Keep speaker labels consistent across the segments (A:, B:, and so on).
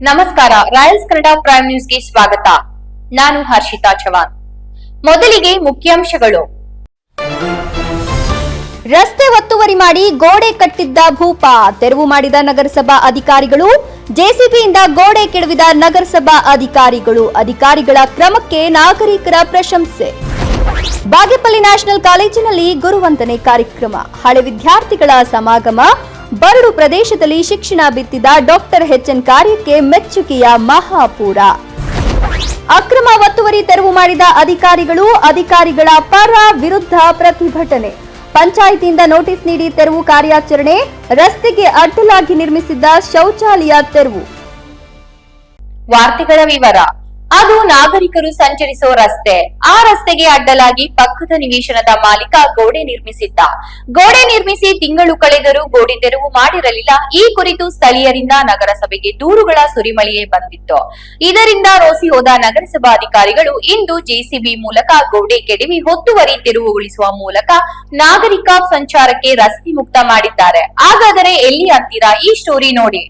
A: ನಮಸ್ಕಾರ. Royals Kannada prime ನ್ಯೂಸ್ಗೆ ಸ್ವಾಗತ. ನಾನು ಹರ್ಷಿತಾ ಚವಾನ್. ಮೊದಲಿಗೆ ಮುಖ್ಯಾಂಶಗಳು.
B: ರಸ್ತೆ ಒತ್ತುವರಿ ಮಾಡಿ ಗೋಡೆ ಕಟ್ಟಿದ್ದ ಭೂಪ ತೆರವು ಮಾಡಿದ ನಗರಸಭಾ ಅಧಿಕಾರಿಗಳು. ಜೆಸಿಬಿಯಿಂದ ಗೋಡೆ ಕೆಡವಿದ ನಗರಸಭಾ ಅಧಿಕಾರಿಗಳ ಕ್ರಮಕ್ಕೆ ನಾಗರಿಕರ ಪ್ರಶಂಸೆ. ಬಾಗೇಪಲ್ಲಿ ನ್ಯಾಷನಲ್ ಕಾಲೇಜಿನಲ್ಲಿ ಗುರುವಂದನೆ ಕಾರ್ಯಕ್ರಮ. ಹಳೆ ವಿದ್ಯಾರ್ಥಿಗಳ ಸಮಾಗಮ. ಬರಡು ಪ್ರದೇಶದಲ್ಲಿ ಶಿಕ್ಷಣ ಬಿತ್ತಿದ ಡಾಕ್ಟರ್ ಎಚ್ಎನ್ ಕಾರ್ಯಕ್ಕೆ ಮೆಚ್ಚುಗೆಯ ಮಹಾಪೂರ. ಅಕ್ರಮ ಒತ್ತುವರಿ ತೆರವು ಮಾಡಿದ ಅಧಿಕಾರಿಗಳ ಪರ ವಿರುದ್ಧ ಪ್ರತಿಭಟನೆ. ಪಂಚಾಯಿತಿಯಿಂದ ನೋಟಿಸ್ ನೀಡಿ ತೆರವು ಕಾರ್ಯಾಚರಣೆ. ರಸ್ತೆಗೆ ಅಡ್ಡಲಾಗಿ ನಿರ್ಮಿಸಿದ್ದ ಶೌಚಾಲಯ ತೆರವು.
A: ವಾರ್ತೆಗಳ ವಿವರ. ಅದು ನಾಗರಿಕರು ಸಂಚರಿಸೋ ರಸ್ತೆ. ಆ ರಸ್ತೆಗೆ ಅಡ್ಡಲಾಗಿ ಪಕ್ಕದ ನಿವೇಶನದ ಮಾಲೀಕ ಗೋಡೆ ನಿರ್ಮಿಸಿದ್ದ. ಗೋಡೆ ನಿರ್ಮಿಸಿ ತಿಂಗಳು ಕಳೆದರೂ ಗೋಡೆ ತೆರವು ಮಾಡಿರಲಿಲ್ಲ. ಈ ಕುರಿತು ಸ್ಥಳೀಯರಿಂದ ನಗರಸಭೆಗೆ ದೂರುಗಳ ಸುರಿಮಳೆಯೇ ಬಂದಿತ್ತು. ಇದರಿಂದ ರೋಸಿ ಹೋದ ನಗರಸಭಾ ಅಧಿಕಾರಿಗಳು ಇಂದು ಜೆಸಿಬಿ ಮೂಲಕ ಗೋಡೆ ಕೆಡವಿ ಒತ್ತುವರಿ ತೆರವುಗೊಳಿಸುವ ಮೂಲಕ ನಾಗರಿಕ ಸಂಚಾರಕ್ಕೆ ರಸ್ತೆ ಮುಕ್ತ ಮಾಡಿದ್ದಾರೆ. ಹಾಗಾದರೆ ಎಲ್ಲಿ ಅಂತೀರಾ? ಈ ಸ್ಟೋರಿ ನೋಡಿ.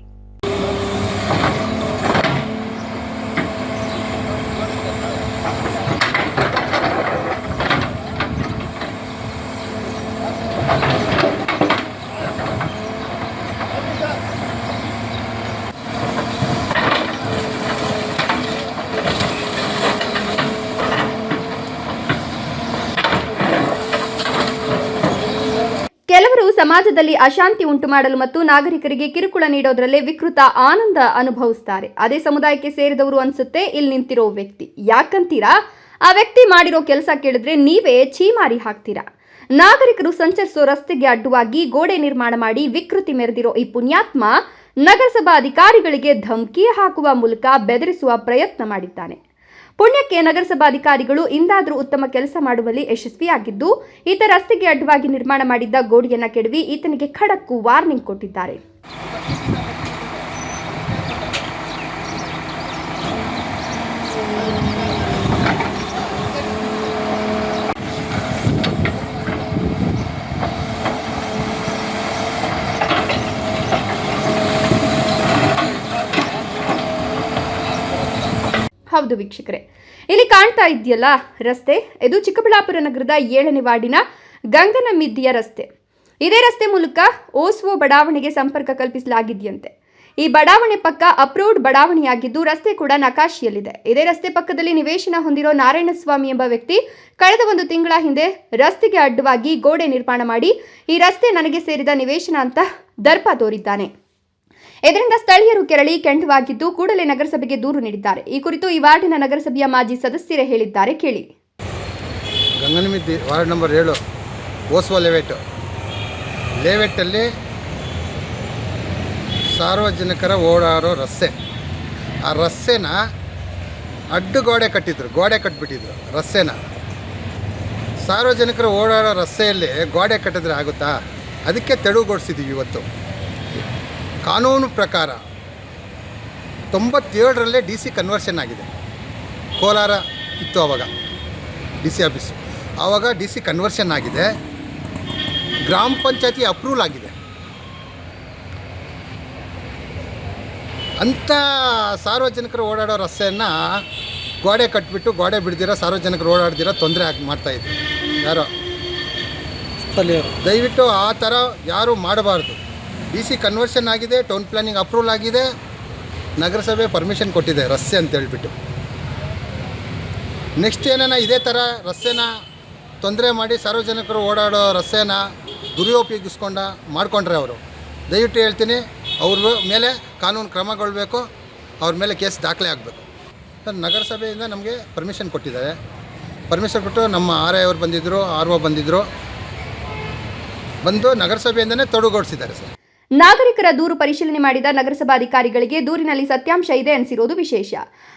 B: ಕೆಲವರು ಸಮಾಜದಲ್ಲಿ ಅಶಾಂತಿ ಉಂಟು ಮಾಡಲು ಮತ್ತು ನಾಗರಿಕರಿಗೆ ಕಿರುಕುಳ ನೀಡೋದ್ರಲ್ಲೇ ವಿಕೃತ ಆನಂದ ಅನುಭವಿಸ್ತಾರೆ. ಅದೇ ಸಮುದಾಯಕ್ಕೆ ಸೇರಿದವರು ಅನ್ಸುತ್ತೆ ಇಲ್ಲಿ ನಿಂತಿರೋ ವ್ಯಕ್ತಿ. ಯಾಕಂತೀರಾ? ಆ ವ್ಯಕ್ತಿ ಮಾಡಿರೋ ಕೆಲಸ ಕೇಳಿದ್ರೆ ನೀವೇ ಛೀಮಾರಿ ಹಾಕ್ತೀರಾ. ನಾಗರಿಕರು ಸಂಚರಿಸೋ ರಸ್ತೆಗೆ ಅಡ್ಡವಾಗಿ ಗೋಡೆ ನಿರ್ಮಾಣ ಮಾಡಿ ವಿಕೃತಿ ಮೆರೆದಿರೋ ಈ ಪುಣ್ಯಾತ್ಮ ನಗರಸಭಾ ಅಧಿಕಾರಿಗಳಿಗೆ ಧಮಕಿ ಹಾಕುವ ಮೂಲಕ ಬೆದರಿಸುವ ಪ್ರಯತ್ನ ಮಾಡಿದ್ದಾನೆ. ಪುಣ್ಯಕ್ಕೆ ನಗರಸಭಾಧಿಕಾರಿಗಳು ಇಂದಾದರೂ ಉತ್ತಮ ಕೆಲಸ ಮಾಡುವಲ್ಲಿ ಯಶಸ್ವಿಯಾಗಿದ್ದು, ಈತ ರಸ್ತೆಗೆ ಅಡ್ಡವಾಗಿ ನಿರ್ಮಾಣ ಮಾಡಿದ್ದ ಗೋಡೆಯನ್ನ ಕೆಡವಿ ಈತನಿಗೆ ಖಡಕ್ ವಾರ್ನಿಂಗ್ ಕೊಟ್ಟಿದ್ದಾರೆ. ಹೌದು ವೀಕ್ಷಕರೇ, ಇಲ್ಲಿ ಕಾಣ್ತಾ ಇದೆಯಲ್ಲ ರಸ್ತೆ, ಇದು ಚಿಕ್ಕಬಳ್ಳಾಪುರ ನಗರದ 7ನೇ ವಾರ್ಡಿನ ಗಂಗನಮಿದ್ದಿಯ ರಸ್ತೆ. ಇದೇ ರಸ್ತೆ ಮೂಲಕ ಓಸ್ವೋ ಬಡಾವಣೆಗೆ ಸಂಪರ್ಕ ಕಲ್ಪಿಸಲಾಗಿದೆಯಂತೆ. ಈ ಬಡಾವಣೆ ಪಕ್ಕ ಅಪ್ರೂವ್ಡ್ ಬಡಾವಣೆಯಾಗಿದ್ದು ರಸ್ತೆ ಕೂಡ ನಕಾಶೆಯಲ್ಲಿದೆ. ಇದೇ ರಸ್ತೆ ಪಕ್ಕದಲ್ಲಿ ನಿವೇಶನ ಹೊಂದಿರೋ ನಾರಾಯಣಸ್ವಾಮಿ ಎಂಬ ವ್ಯಕ್ತಿ ಕಳೆದ 1 ತಿಂಗಳ ಹಿಂದೆ ರಸ್ತೆಗೆ ಅಡ್ಡವಾಗಿ ಗೋಡೆ ನಿರ್ಮಾಣ ಮಾಡಿ ಈ ರಸ್ತೆ ನನಗೆ ಸೇರಿದ ನಿವೇಶನ ಅಂತ ದರ್ಪ ತೋರಿದ್ದಾನೆ. ಇದರಿಂದ ಸ್ಥಳೀಯರು ಕೆರಳಿ ಕೆಂಡವಾಗಿದ್ದು ಕೂಡಲೇ ನಗರಸಭೆಗೆ ದೂರು ನೀಡಿದ್ದಾರೆ. ಈ ಕುರಿತು ಈ ವಾರ್ಡಿನ ನಗರಸಭೆಯ ಮಾಜಿ ಸದಸ್ಯರೇ ಹೇಳಿದ್ದಾರೆ, ಕೇಳಿ.
C: ಗಂಗನಮಿದ್ದಿ ವಾರ್ಡ್ ನಂಬರ್ 7 ಓಸ್ವಾ ಲೇಔಟಲ್ಲಿ ಸಾರ್ವಜನಿಕರ ಓಡಾಡೋ ರಸ್ತೆ. ಆ ರಸ್ತೆನ ಅಡ್ಡುಗೋಡೆ ಕಟ್ಟಿಬಿಟ್ಟಿದ್ರು ರಸ್ತೆನ. ಸಾರ್ವಜನಿಕರು ಓಡಾಡೋ ರಸ್ತೆಯಲ್ಲಿ ಗೋಡೆ ಕಟ್ಟಿದ್ರೆ ಆಗುತ್ತಾ? ಅದಕ್ಕೆ ತೆರವುಗೊಳಿಸಿದ್ದೀವಿ ಇವತ್ತು. ಕಾನೂನು ಪ್ರಕಾರ 97ರಲ್ಲಿ DC ಕನ್ವರ್ಷನ್ ಆಗಿದೆ. ಕೋಲಾರ ಇತ್ತು ಆವಾಗ DC ಆಫೀಸು. ಆವಾಗ DC ಕನ್ವರ್ಷನ್ ಆಗಿದೆ. ಗ್ರಾಮ ಪಂಚಾಯತಿ ಅಪ್ರೂವಲ್ ಆಗಿದೆ. ಅಂಥ ಸಾರ್ವಜನಿಕರು ಓಡಾಡೋ ರಸ್ತೆಯನ್ನು ಗೋಡೆ ಕಟ್ಟಿಬಿಟ್ಟು ಗೋಡೆ ಬಿಡ್ದಿರ ಸಾರ್ವಜನಿಕರು ಓಡಾಡ್ದಿರ ತೊಂದರೆ ಮಾಡ್ತಾಯಿದ್ರು ಯಾರೋ ಸ್ಥಳೀಯರು. ದಯವಿಟ್ಟು ಆ ಥರ ಯಾರೂ ಮಾಡಬಾರ್ದು. DC ಕನ್ವರ್ಷನ್ ಆಗಿದೆ, ಟೌನ್ ಪ್ಲಾನಿಂಗ್ ಅಪ್ರೂವಲ್ ಆಗಿದೆ, ನಗರಸಭೆ ಪರ್ಮಿಷನ್ ಕೊಟ್ಟಿದೆ ರಸ್ತೆ ಅಂತೇಳ್ಬಿಟ್ಟು. ನೆಕ್ಸ್ಟ್ ಏನಾನ ಇದೇ ಥರ ರಸ್ತೆನ ತೊಂದರೆ ಮಾಡಿ ಸಾರ್ವಜನಿಕರು ಓಡಾಡೋ ರಸ್ತೆನ ಮಾಡ್ಕೊಂಡ್ರೆ ಅವರು, ದಯವಿಟ್ಟು ಹೇಳ್ತೀನಿ, ಅವ್ರ ಮೇಲೆ ಕಾನೂನು ಕ್ರಮಗೊಳ್ಬೇಕು, ಅವ್ರ ಮೇಲೆ ಕೇಸ್ ದಾಖಲೆ ಆಗಬೇಕು. ನಗರಸಭೆಯಿಂದ ನಮಗೆ ಪರ್ಮಿಷನ್ ಕೊಟ್ಟಿದ್ದಾರೆ. ಪರ್ಮಿಷನ್ ಕೊಟ್ಟು ನಮ್ಮ RI ಅವರು ಬಂದಿದ್ದರು, RO ಬಂದಿದ್ದರು, ಬಂದು ನಗರಸಭೆಯಿಂದನೇ ತೊಡಗುಗೊಳಿಸಿದ್ದಾರೆ ಸರ್.
B: ನಾಗರಿಕರ ದೂರು ಪರಿಶೀಲನೆ ಮಾಡಿದ ನಗರಸಭಾಧಿಕಾರಿಗಳಿಗೆ ದೂರಿನಲ್ಲಿ ಸತ್ಯಾಂಶ ಇದೆ ಅನಿಸಿರೋದು ವಿಶೇಷ.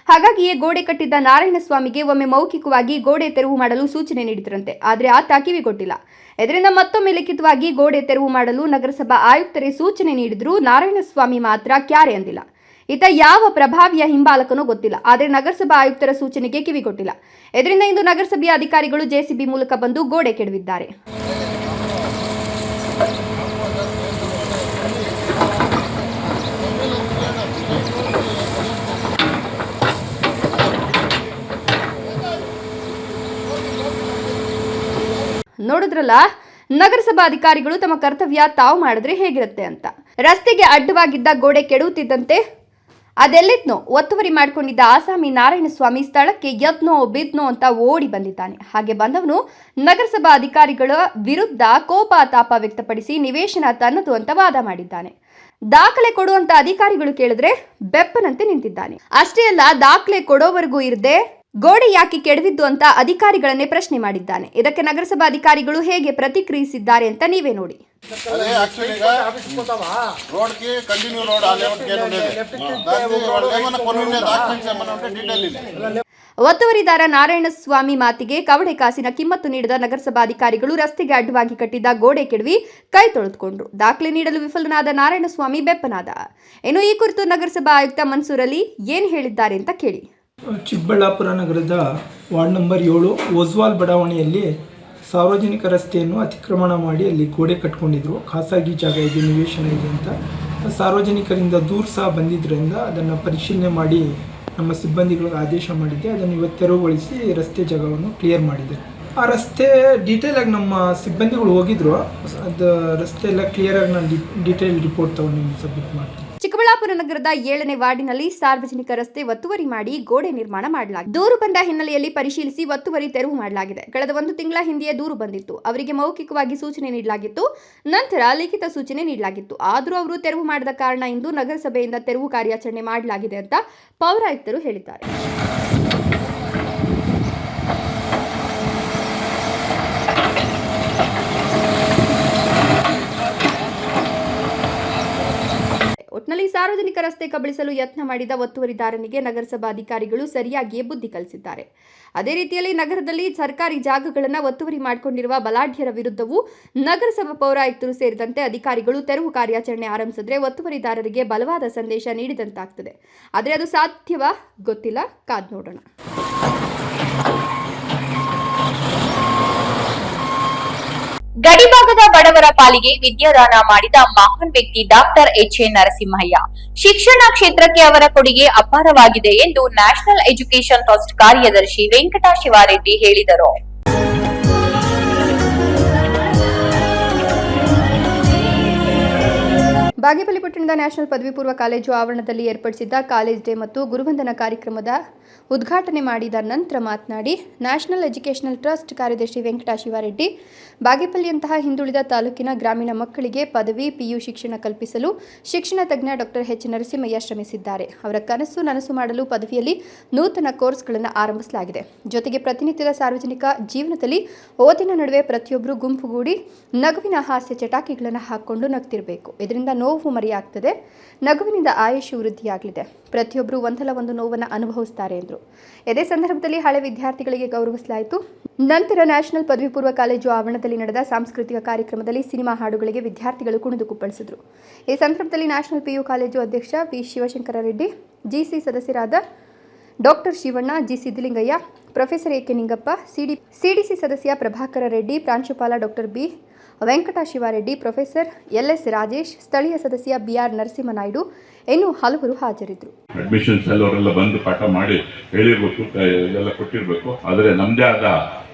B: ಹಾಗಾಗಿಯೇ ಗೋಡೆ ಕಟ್ಟಿದ್ದ ನಾರಾಯಣಸ್ವಾಮಿಗೆ ಒಮ್ಮೆ ಮೌಖಿಕವಾಗಿ ಗೋಡೆ ತೆರವು ಮಾಡಲು ಸೂಚನೆ ನೀಡಿದ್ರಂತೆ. ಆದರೆ ಆತ ಕಿವಿಗೊಟ್ಟಿಲ್ಲ. ಇದರಿಂದ ಮತ್ತೊಮ್ಮೆ ಲಿಖಿತವಾಗಿ ಗೋಡೆ ತೆರವು ಮಾಡಲು ನಗರಸಭಾ ಆಯುಕ್ತರೇ ಸೂಚನೆ ನೀಡಿದ್ರು. ನಾರಾಯಣಸ್ವಾಮಿ ಮಾತ್ರ ಕ್ಯಾರೆ ಅಂದಿಲ್ಲ. ಈತ ಯಾವ ಪ್ರಭಾವಿಯ ಹಿಂಬಾಲಕನೋ ಗೊತ್ತಿಲ್ಲ. ಆದರೆ ನಗರಸಭಾ ಆಯುಕ್ತರ ಸೂಚನೆಗೆ ಕಿವಿಗೊಟ್ಟಿಲ್ಲ. ಇದರಿಂದ ಇಂದು ನಗರಸಭೆಯ ಅಧಿಕಾರಿಗಳು ಜೆಸಿಬಿ ಮೂಲಕ ಬಂದು ಗೋಡೆ ಕೆಡವಿದ್ದಾರೆ. ನೋಡಿದ್ರಲ್ಲ, ನಗರಸಭಾ ಅಧಿಕಾರಿಗಳು ತಮ್ಮ ಕರ್ತವ್ಯ ತಾವು ಮಾಡಿದ್ರೆ ಹೇಗಿರುತ್ತೆ ಅಂತ. ರಸ್ತೆಗೆ ಅಡ್ಡವಾಗಿದ್ದ ಗೋಡೆ ಕೆಡುತ್ತಿದ್ದಂತೆ ಅದೆಲ್ಲಿದ್ನೋ ಒತ್ತುವರಿ ಮಾಡಿಕೊಂಡಿದ್ದ ಆಸಾಮಿ ನಾರಾಯಣಸ್ವಾಮಿ ಸ್ಥಳಕ್ಕೆ ಎದ್ನೋ ಬಿದ್ನೋ ಅಂತ ಓಡಿ ಬಂದಿದ್ದಾನೆ. ಹಾಗೆ ಬಂದವನು ನಗರಸಭಾ ಅಧಿಕಾರಿಗಳ ವಿರುದ್ಧ ಕೋಪ ತಾಪ ವ್ಯಕ್ತಪಡಿಸಿ ನಿವೇಶನ ತನ್ನದು ಅಂತ ವಾದ ಮಾಡಿದ್ದಾನೆ. ದಾಖಲೆ ಕೊಡುವಂತ ಅಧಿಕಾರಿಗಳು ಕೇಳಿದ್ರೆ ಬೆಪ್ಪನಂತೆ ನಿಂತಿದ್ದಾನೆ. ಅಷ್ಟೇ ಅಲ್ಲ, ದಾಖಲೆ ಕೊಡೋವರೆಗೂ ಇರದೆ ಗೋಡೆ ಯಾಕೆ ಕೆಡವಿದ್ದು ಅಂತ ಅಧಿಕಾರಿಗಳನ್ನೇ ಪ್ರಶ್ನೆ ಮಾಡಿದ್ದಾನೆ. ಇದಕ್ಕೆ ನಗರಸಭಾ ಅಧಿಕಾರಿಗಳು ಹೇಗೆ ಪ್ರತಿಕ್ರಿಯಿಸಿದ್ದಾರೆ ಅಂತ ನೀವೇ ನೋಡಿ. ಒತ್ತುವರಿದಾರ ನಾರಾಯಣಸ್ವಾಮಿ ಮಾತಿಗೆ ಕವಡೆ ಕಾಸಿನ ಕಿಮ್ಮತ್ತು ನೀಡಿದ ನಗರಸಭಾ ಅಧಿಕಾರಿಗಳು ರಸ್ತೆಗೆ ಅಡ್ಡವಾಗಿ ಕಟ್ಟಿದ್ದ ಗೋಡೆ ಕೆಡವಿ ಕೈ ತೊಳೆದುಕೊಂಡ್ರು. ದಾಖಲೆ ನೀಡಲು ವಿಫಲನಾದ ನಾರಾಯಣಸ್ವಾಮಿ ಬೆಪ್ಪನಾದ. ಇನ್ನು ಈ ಕುರಿತು ನಗರಸಭಾ ಆಯುಕ್ತ ಮನ್ಸೂರ್ ಅಲಿ ಏನ್ ಹೇಳಿದ್ದಾರೆ ಅಂತ ಕೇಳಿ.
D: ಚಿಕ್ಕಬಳ್ಳಾಪುರ ನಗರದ ವಾರ್ಡ್ ನಂಬರ್ 7 ಓಸ್ವಾಲ್ ಬಡಾವಣೆಯಲ್ಲಿ ಸಾರ್ವಜನಿಕ ರಸ್ತೆಯನ್ನು ಅತಿಕ್ರಮಣ ಮಾಡಿ ಅಲ್ಲಿ ಗೋಡೆ ಕಟ್ಕೊಂಡಿದ್ರು. ಖಾಸಗಿ ಜಾಗ ಇದೆ, ನಿವೇಶನ ಇದೆ ಅಂತ ಸಾರ್ವಜನಿಕರಿಂದ ದೂರು ಸಹ ಬಂದಿದ್ದರಿಂದ ಅದನ್ನು ಪರಿಶೀಲನೆ ಮಾಡಿ ನಮ್ಮ ಸಿಬ್ಬಂದಿಗಳಿಗೆ ಆದೇಶ ಮಾಡಿದ್ದೆ. ಅದನ್ನು ಇವತ್ತು ತೆರವುಗೊಳಿಸಿ ರಸ್ತೆ ಜಾಗವನ್ನು ಕ್ಲಿಯರ್ ಮಾಡಿದೆ. ಆ ರಸ್ತೆ ಡೀಟೇಲಾಗಿ ನಮ್ಮ ಸಿಬ್ಬಂದಿಗಳು ಹೋಗಿದ್ರು. ಅದು ರಸ್ತೆ ಎಲ್ಲ ಕ್ಲಿಯರಾಗಿ ನಾನು ಡೀಟೇಲ್ ರಿಪೋರ್ಟ್ ತಗೊಂಡು ನಿಮಗೆ ಸಬ್ಮಿಟ್ ಮಾಡ್ತೀನಿ.
B: ಚಿಕ್ಕಬಳ್ಳಾಪುರ ನಗರದ 7ನೇ ವಾರ್ಡಿನಲ್ಲಿ ಸಾರ್ವಜನಿಕ ರಸ್ತೆ ಒತ್ತುವರಿ ಮಾಡಿ ಗೋಡೆ ನಿರ್ಮಾಣ ಮಾಡಲಾಗಿದೆ. ದೂರು ಬಂದ ಹಿನ್ನೆಲೆಯಲ್ಲಿ ಪರಿಶೀಲಿಸಿ ಒತ್ತುವರಿ ತೆರವು ಮಾಡಲಾಗಿದೆ. ಕಳೆದ 1 ತಿಂಗಳ ಹಿಂದೆಯೇ ದೂರು ಬಂದಿತ್ತು. ಅವರಿಗೆ ಮೌಖಿಕವಾಗಿ ಸೂಚನೆ ನೀಡಲಾಗಿತ್ತು, ನಂತರ ಲಿಖಿತ ಸೂಚನೆ ನೀಡಲಾಗಿತ್ತು. ಆದರೂ ಅವರು ತೆರವು ಮಾಡದ ಕಾರಣ ಇಂದು ನಗರಸಭೆಯಿಂದ ತೆರವು ಕಾರ್ಯಾಚರಣೆ ಮಾಡಲಾಗಿದೆ ಅಂತ ಪೌರಾಯುಕ್ತರು ಹೇಳಿದ್ದಾರೆ. ಒಟ್ನಲ್ಲಿ ಸಾರ್ವಜನಿಕ ರಸ್ತೆ ಕಬಳಿಸಲು ಯತ್ನ ಮಾಡಿದ ಒತ್ತುವರಿದಾರನಿಗೆ ನಗರಸಭಾ ಅಧಿಕಾರಿಗಳು ಸರಿಯಾಗಿಯೇ ಬುದ್ಧಿ ಕಲಿಸಿದ್ದಾರೆ. ಅದೇ ರೀತಿಯಲ್ಲಿ ನಗರದಲ್ಲಿ ಸರ್ಕಾರಿ ಜಾಗಗಳನ್ನು ಒತ್ತುವರಿ ಮಾಡಿಕೊಂಡಿರುವ ಬಲಾಢ್ಯರ ವಿರುದ್ಧವೂ ನಗರಸಭಾ ಪೌರಾಯುಕ್ತರು ಸೇರಿದಂತೆ ಅಧಿಕಾರಿಗಳು ತೆರವು ಕಾರ್ಯಾಚರಣೆ ಆರಂಭಿಸಿದ್ರೆ ಒತ್ತುವರಿದಾರರಿಗೆ ಬಲವಾದ ಸಂದೇಶ ನೀಡಿದಂತಾಗ್ತದೆ. ಆದರೆ ಅದು ಸಾಧ್ಯವಾ ಗೊತ್ತಿಲ್ಲ, ಕಾದ್ ನೋಡೋಣ.
A: ಗಡಿಭಾಗದ ಬಡವರ ಪಾಲಿಗೆ ವಿದ್ಯಾದಾನ ಮಾಡಿದ ಮಹಾನ್ ವ್ಯಕ್ತಿ ಡಾಕ್ಟರ್ ಎಚ್.ಎ. ನರಸಿಂಹಯ್ಯ. ಶಿಕ್ಷಣ ಕ್ಷೇತ್ರಕ್ಕೆ ಅವರ ಕೊಡುಗೆ ಅಪಾರವಾಗಿದೆ ಎಂದು ನ್ಯಾಷನಲ್ ಎಜುಕೇಷನ್ ಟ್ರಸ್ಟ್ ಕಾರ್ಯದರ್ಶಿ ವೆಂಕಟಶಿವಾರೆಡ್ಡಿ ಹೇಳಿದರು.
B: ಬಾಗೇಪಲ್ಲಿ ಪಟ್ಟಣದ ನ್ಯಾಷನಲ್ ಪದವಿ ಪೂರ್ವ ಕಾಲೇಜು ಆವರಣದಲ್ಲಿ ಏರ್ಪಡಿಸಿದ್ದ ಕಾಲೇಜ್ ಡೇ ಮತ್ತು ಗುರುವಂದನ ಕಾರ್ಯಕ್ರಮದ ಉದ್ಘಾಟನೆ ಮಾಡಿದ ನಂತರ ಮಾತನಾಡಿ, ನ್ಯಾಷನಲ್ ಎಜುಕೇಷನಲ್ ಟ್ರಸ್ಟ್ ಕಾರ್ಯದರ್ಶಿ ವೆಂಕಟಶಿವಾರೆಡ್ಡಿ ಬಾಗೇಪಲ್ಲಿಯಂತಹ ಹಿಂದುಳಿದ ತಾಲೂಕಿನ ಗ್ರಾಮೀಣ ಮಕ್ಕಳಿಗೆ ಪದವಿ ಪಿಯು ಶಿಕ್ಷಣ ಕಲ್ಪಿಸಲು ಶಿಕ್ಷಣ ತಜ್ಞ ಡಾಕ್ಟರ್ ಎಚ್. ನರಸಿಂಹಯ್ಯ ಶ್ರಮಿಸಿದ್ದಾರೆ. ಅವರ ಕನಸು ನನಸು ಮಾಡಲು ಪದವಿಯಲ್ಲಿ ನೂತನ ಕೋರ್ಸ್ಗಳನ್ನು ಆರಂಭಿಸಲಾಗಿದೆ. ಜೊತೆಗೆ ಪ್ರತಿನಿತ್ಯದ ಸಾರ್ವಜನಿಕ ಜೀವನದಲ್ಲಿ ಓದಿನ ನಡುವೆ ಪ್ರತಿಯೊಬ್ಬರು ಗುಂಪುಗೂಡಿ ನಗುವಿನ ಹಾಸ್ಯ ಚಟಾಕಿಗಳನ್ನು ಹಾಕಿಕೊಂಡು ನಗ್ತಿರಬೇಕು. ಇದರಿಂದ ನೋವು ಮರೆಯಾಗ್ತದೆ, ನಗುವಿನಿಂದ ಆಯುಷ್ ವೃದ್ಧಿಯಾಗಲಿದೆ. ಪ್ರತಿಯೊಬ್ಬರು ಒಂದಲ್ಲ ಒಂದು ನೋವನ್ನು ಅನುಭವಿಸುತ್ತಾರೆ ಎಂದರು. ಇದೇ ಸಂದರ್ಭದಲ್ಲಿ ಹಳೆ ವಿದ್ಯಾರ್ಥಿಗಳಿಗೆ ಗೌರವಿಸಲಾಯಿತು. ನಂತರ ನ್ಯಾಷನಲ್ ಪದವಿ ಪೂರ್ವ ಕಾಲೇಜು ಆವರಣದಲ್ಲಿ ನಡೆದ ಸಾಂಸ್ಕೃತಿಕ ಕಾರ್ಯಕ್ರಮದಲ್ಲಿ ಸಿನಿಮಾ ಹಾಡುಗಳಿಗೆ ವಿದ್ಯಾರ್ಥಿಗಳು ಕುಣಿದು ಕುಪ್ಪಳಿಸಿದರು. ಈ ಸಂದರ್ಭದಲ್ಲಿ ನ್ಯಾಷನಲ್ ಪಿಯು ಕಾಲೇಜು ಅಧ್ಯಕ್ಷ ವಿ. ಶಿವಶಂಕರ ರೆಡ್ಡಿ, ಜಿಸಿ ಸದಸ್ಯರಾದ doctor Shivanna, G. Siddalingaiah, professor A K. Ningappa, CDC ಸದಸ್ಯ ಪ್ರಭಾಕರ ರೆಡ್ಡಿ, ಪ್ರಾಂಶುಪಾಲ doctor B. Venkatashivareddy, professor L S. Rajesh, ಸ್ಥಳೀಯ ಸದಸ್ಯ ಬಿ.ಆರ್. ನರಸಿಂಹನಾಯ್ಡು ಇನ್ನೂ ಹಲವರು ಹಾಜರಿದ್ದರು.
E: ಅಡ್ಮಿಷನ್ಸ್ ಅವರೆಲ್ಲ ಬಂದು ಪಾಠ ಮಾಡಿ ಹೇಳಿರ್ಬೇಕು, ಎಲ್ಲ ಕೊಟ್ಟಿರಬೇಕು. ಆದರೆ ನಮ್ಮದೇ ಆದ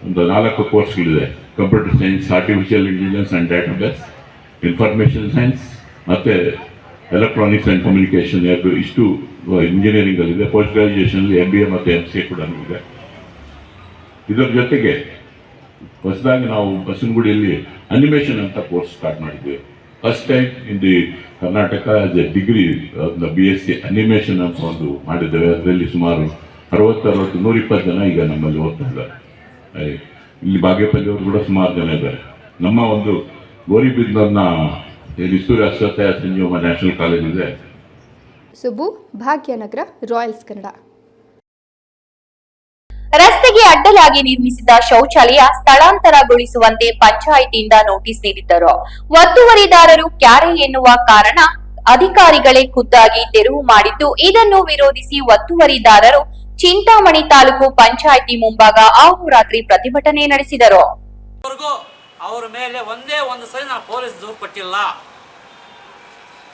E: ಒಂದು 4 ಕೋರ್ಸ್ಗಳಿದೆ. Computer science, artificial intelligence and database, information science ಮತ್ತು ಎಲೆಕ್ಟ್ರಾನಿಕ್ಸ್ ಆ್ಯಂಡ್ ಕಮ್ಯುನಿಕೇಷನ್, ಇಷ್ಟು ಇಂಜಿನಿಯರಿಂಗಲ್ಲಿದೆ. ಪೋಸ್ಟ್ ಗ್ರಾಜ್ಯುಯೇಷನಲ್ಲಿ MBA ಮತ್ತು MCA ಕೂಡ ಇದೆ. ಇದರ ಜೊತೆಗೆ ಹೊಸದಾಗಿ ನಾವು ಬಸವನಗುಡಿಯಲ್ಲಿ ಅನಿಮೇಷನ್ ಅಂತ ಕೋರ್ಸ್ ಸ್ಟಾರ್ಟ್ ಮಾಡಿದ್ವಿ. First time in the Karnataka as a degree BSc animation ಅಂತ ಒಂದು ಮಾಡಿದ್ದೇವೆ. ಅದರಲ್ಲಿ ಸುಮಾರು 60-120 ಜನ ಈಗ ನಮ್ಮಲ್ಲಿ ಓದ್ತಾ ಇದ್ದಾರೆ. ಇಲ್ಲಿ ಬಾಗೇಪಲ್ಲಿಯವರು ಕೂಡ ಸುಮಾರು ಜನ ಇದ್ದಾರೆ. ನಮ್ಮ ಒಂದು ಗೋರಿಬಿದ್ನೂರಿನ ಲಿಸೂರು ಅಶ್ವತ್ಥಯ್ಯ ಸಂಜೀವಮ್ಮ ನ್ಯಾಷನಲ್ ಕಾಲೇಜ್ ಇದೆ.
B: ಸುಬ್ಬು, ಭಾಗ್ಯನಗರ, ರಾಯಲ್ಸ್ ಕನ್ನಡ.
A: ರಸ್ತೆಗೆ ಅಡ್ಡಲಾಗಿ ನಿರ್ಮಿಸಿದ ಶೌಚಾಲಯ ಸ್ಥಳಾಂತರಗೊಳಿಸುವಂತೆ ಪಂಚಾಯಿತಿಯಿಂದ ನೋಟಿಸ್ ನೀಡಿದ್ದರು. ಒತ್ತುವರಿದಾರರು ಕ್ಯಾರೆ ಎನ್ನುವ ಕಾರಣ ಅಧಿಕಾರಿಗಳೇ ಖುದ್ದಾಗಿ ತೆರವು ಮಾಡಿದ್ದು, ಇದನ್ನು ವಿರೋಧಿಸಿ ಒತ್ತುವರಿದಾರರು ಚಿಂತಾಮಣಿ ತಾಲೂಕು ಪಂಚಾಯಿತಿ ಮುಂಭಾಗ ಅಹೋರಾತ್ರಿ ಪ್ರತಿಭಟನೆ ನಡೆಸಿದರು.
F: ಅವರ ಮೇಲೆ ಒಂದೇ ಒಂದು ಸರಿ ನಾವು ಪೊಲೀಸ್ ದೂರು ಕೊಟ್ಟಿಲ್ಲ.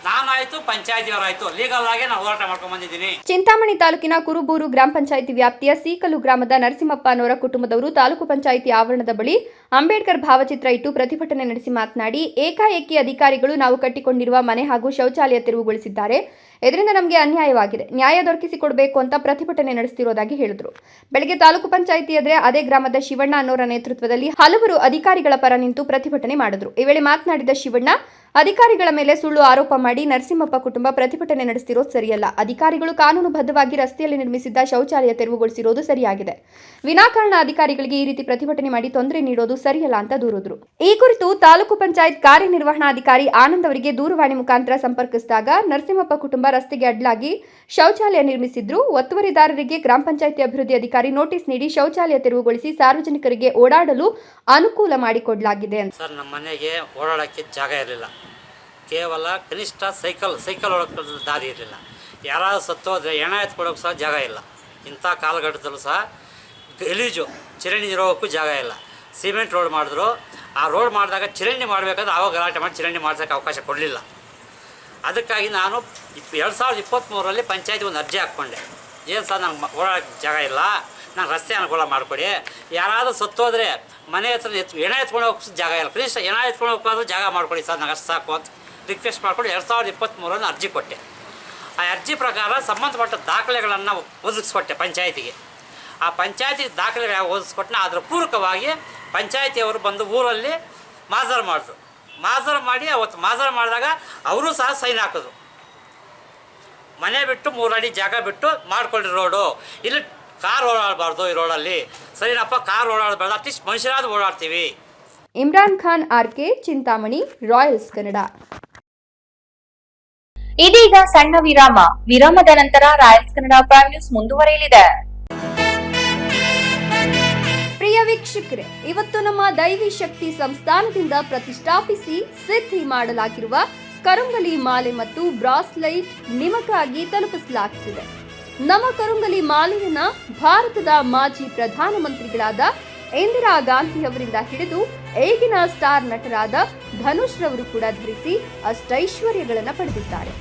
F: ನಾನಾಯ್ತು ಪಂಚಾಯತಿಯವರಾಯ್ತು ಲೀಗಲ್ ಆಗಿ ನಾನು ಹೋರಾಟ ಮಾಡ್ಕೊಂಡು ಬಂದಿದ್ದೀನಿ.
B: ಚಿಂತಾಮಣಿ ತಾಲೂಕಿನ ಕುರುಬೂರು ಗ್ರಾಮ ಪಂಚಾಯಿತಿ ವ್ಯಾಪ್ತಿಯ ಸೀಕಲು ಗ್ರಾಮದ ನರಸಿಂಹಪ್ಪ ಅವರ ಕುಟುಂಬದವರು ತಾಲೂಕು ಪಂಚಾಯಿತಿ ಆವರಣದ ಬಳಿ ಅಂಬೇಡ್ಕರ್ ಭಾವಚಿತ್ರ ಇಟ್ಟು ಪ್ರತಿಭಟನೆ ನಡೆಸಿ ಮಾತನಾಡಿ, ಏಕಾಏಕಿ ಅಧಿಕಾರಿಗಳು ನಾವು ಕಟ್ಟಿಕೊಂಡಿರುವ ಮನೆ ಹಾಗೂ ಶೌಚಾಲಯ ತೆರವುಗೊಳಿಸಿದ್ದಾರೆ. ಇದರಿಂದ ನಮಗೆ ಅನ್ಯಾಯವಾಗಿದೆ. ನ್ಯಾಯ ದೊರಕಿಸಿಕೊಡಬೇಕು ಅಂತ ಪ್ರತಿಭಟನೆ ನಡೆಸುತ್ತಿರುವುದಾಗಿ ಹೇಳಿದರು. ಬೆಳಗ್ಗೆ ತಾಲೂಕು ಪಂಚಾಯಿತಿ ಎದುರೇ ಅದೇ ಗ್ರಾಮದ ಶಿವಣ್ಣ ಅನ್ನೋರ ನೇತೃತ್ವದಲ್ಲಿ ಹಲವರು ಅಧಿಕಾರಿಗಳ ಪರ ನಿಂತು ಪ್ರತಿಭಟನೆ ಮಾಡಿದರು. ಈ ವೇಳೆ ಮಾತನಾಡಿದ ಶಿವಣ್ಣ, ಅಧಿಕಾರಿಗಳ ಮೇಲೆ ಸುಳ್ಳು ಆರೋಪ ಮಾಡಿ ನರಸಿಂಹಪ್ಪ ಕುಟುಂಬ ಪ್ರತಿಭಟನೆ ನಡೆಸುತ್ತಿರೋದು ಸರಿಯಲ್ಲ. ಅಧಿಕಾರಿಗಳು ಕಾನೂನುಬದ್ಧವಾಗಿ ರಸ್ತೆಯಲ್ಲಿ ನಿರ್ಮಿಸಿದ್ದ ಶೌಚಾಲಯ ತೆರವುಗೊಳಿಸಿರೋದು ಸರಿಯಾಗಿದೆ. ವಿನಾಕಾರಣ ಅಧಿಕಾರಿಗಳಿಗೆ ಈ ರೀತಿ ಪ್ರತಿಭಟನೆ ಮಾಡಿ ತೊಂದರೆ ನೀಡೋದು ಸರಿಯಲ್ಲ ಅಂತ ದೂರಿದರು. ಈ ಕುರಿತು ತಾಲೂಕು ಪಂಚಾಯತ್ ಕಾರ್ಯನಿರ್ವಹಣಾಧಿಕಾರಿ ಆನಂದ್ ಅವರಿಗೆ ದೂರವಾಣಿ ಮುಖಾಂತರ ಸಂಪರ್ಕಿಸಿದಾಗ ನರಸಿಂಹಪ್ಪ ಕುಟುಂಬ ರಸ್ತೆಗೆ ಅಡ್ಡಲಾಗಿ ಶೌಚಾಲಯ ನಿರ್ಮಿಸಿದ್ರು. ಒತ್ತುವರಿದಾರರಿಗೆ ಗ್ರಾಮ ಪಂಚಾಯತಿ ಅಭಿವೃದ್ಧಿ ಅಧಿಕಾರಿ ನೋಟಿಸ್ ನೀಡಿ ಶೌಚಾಲಯ ತೆರವುಗೊಳಿಸಿ ಸಾರ್ವಜನಿಕರಿಗೆ ಓಡಾಡಲು ಅನುಕೂಲ ಮಾಡಿಕೊಡಲಾಗಿದೆ.
F: ಸರ್, ನಮ್ಮ ಮನೆಗೆ ಓಡಾಡೋಕ್ಕೆ ಜಾಗ ಇರಲಿಲ್ಲ. ಕೇವಲ ಕನಿಷ್ಠ ಸೈಕಲ್ ಓಡೋಕ್ಕೆ ದಾರಿ ಇರಲಿಲ್ಲ. ಯಾರಾದರೂ ಸತ್ತೋದ್ರೆ ಹೆಣ ಎತ್ಕೊಡೋಕೆ ಸಹ ಜಾಗ ಇಲ್ಲ. ಇಂಥ ಕಾಲಘಟ್ಟದಲ್ಲೂ ಸಹ ಗಲೀಜು ಚರಂಡಿ ಇರೋಕ್ಕೂ ಜಾಗ ಇಲ್ಲ. ಸಿಮೆಂಟ್ ರೋಡ್ ಮಾಡಿದ್ರು. ಆ ರೋಡ್ ಮಾಡಿದಾಗ ಚರಂಡಿ ಮಾಡಬೇಕಾದ್ರೆ ಆವಾಗ ಗಲಾಟೆ ಮಾಡಿ ಚರಂಡಿ ಮಾಡ್ಸೋಕ್ಕೆ ಅವಕಾಶ ಕೊಡಲಿಲ್ಲ. ಅದಕ್ಕಾಗಿ ನಾನು 2023ರಲ್ಲಿ ಪಂಚಾಯತಿಗೆ ಒಂದು ಅರ್ಜಿ ಹಾಕ್ಕೊಂಡೆ. ಏನು ಸರ್, ನಂಗೆ ಓಡಾಡೋಕ್ಕೆ ಜಾಗ ಇಲ್ಲ, ನಂಗೆ ರಸ್ತೆ ಅನುಕೂಲ ಮಾಡಿಕೊಡಿ. ಯಾರಾದರೂ ಸತ್ತೋದ್ರೆ ಮನೆ ಹತ್ರ ಹೆಣ ಎತ್ಕೊಂಡು ಹೋಗೋಕ್ಕೆ ಜಾಗ ಇಲ್ಲ, ಕನಿಷ್ಠ ಹೆಣ ಎತ್ಕೊಂಡು ಹೋಗೋಕ್ಕಾದ್ರೂ ಜಾಗ ಮಾಡಿಕೊಡಿ ಸರ್, ನಂಗೆ ಅಷ್ಟು ಸಾಕು ಅಂತ ರಿಕ್ವೆಸ್ಟ್ ಮಾಡಿಕೊಂಡು 2023ರಲ್ಲಿ ಅರ್ಜಿ ಕೊಟ್ಟೆ. ಆ ಅರ್ಜಿ ಪ್ರಕಾರ ಸಂಬಂಧಪಟ್ಟ ದಾಖಲೆಗಳನ್ನು ಒದಗಿಸ್ಕೊಟ್ಟೆ ಪಂಚಾಯತಿಗೆ. ಆ ಪಂಚಾಯತಿಗೆ ದಾಖಲೆಗಳು ಒದಗಿಸ್ಕೊಟ್ಟೆ. ಅದರ ಪೂರಕವಾಗಿ ಪಂಚಾಯತಿಯವರು ಬಂದು ಊರಲ್ಲಿ ಮಾಜರ್ ಮಾಡಿದ್ರು. ಮಾಜರ್ ಮಾಡಿ ಅವತ್ತು ಮಾಜರ್ ಮಾಡಿದಾಗ ಅವರು ಸಹ ಸೈನ್ ಹಾಕಿದ್ರು. ಮನೆ ಬಿಟ್ಟು 3 ಅಡಿ ಜಾಗ ಬಿಟ್ಟು ಮಾಡ್ಕೊಳ್ಳಿ ರೋಡು, ಇಲ್ಲಿ ಕಾರ್ ಓಡಾಡಬಾರ್ದು ಈ ರೋಡಲ್ಲಿ. ಸರಿನಪ್ಪ, ಕಾರ್ ಓಡಾಡಬಾರ್ದು, ಅಟ್ಲೀಸ್ಟ್ ಮನುಷ್ಯರಾದ್ರೂ ಓಡಾಡ್ತೀವಿ.
B: Imran Khan RK, Chintamani, Royals Kannada.
A: ಇದೀಗ ಸಣ್ಣ ವಿರಾಮ. ವಿರಾಮದ ನಂತರ ರಾಯಲ್ಸ್ ಕನ್ನಡ ಪ್ರೈಮ್ ನ್ಯೂಸ್ ಮುಂದುವರಿಯಲಿದೆ.
B: ಪ್ರಿಯ ವೀಕ್ಷಕರೇ, ಇವತ್ತು ನಮ್ಮ ದೈವಿ ಶಕ್ತಿ ಸಂಸ್ಥಾನದಿಂದ ಪ್ರತಿಷ್ಠಾಪಿಸಿ ಸಿದ್ಧಿ ಮಾಡಲಾಗಿರುವ ಕರುಂಗಲಿ ಮಾಲೆ ಮತ್ತು ಬ್ರಾಸ್ಲೈಟ್ ನಿಮಗಾಗಿ ತಲುಪಿಸಲಾಗುತ್ತಿದೆ. ನಮ್ಮ ಕರುಂಗಲಿ ಮಾಲೆಯನ್ನ ಭಾರತದ ಮಾಜಿ ಪ್ರಧಾನಮಂತ್ರಿಗಳಾದ ಇಂದಿರಾ ಗಾಂಧಿ ಅವರಿಂದ ಹಿಡಿದು ಈಗಿನ ಸ್ಟಾರ್ ನಟರಾದ ಧನುಷ್ ರವರು ಕೂಡ ಧರಿಸಿ ಅಷ್ಟೈಶ್ವರ್ಯಗಳನ್ನು ಪಡೆದಿದ್ದಾರೆ.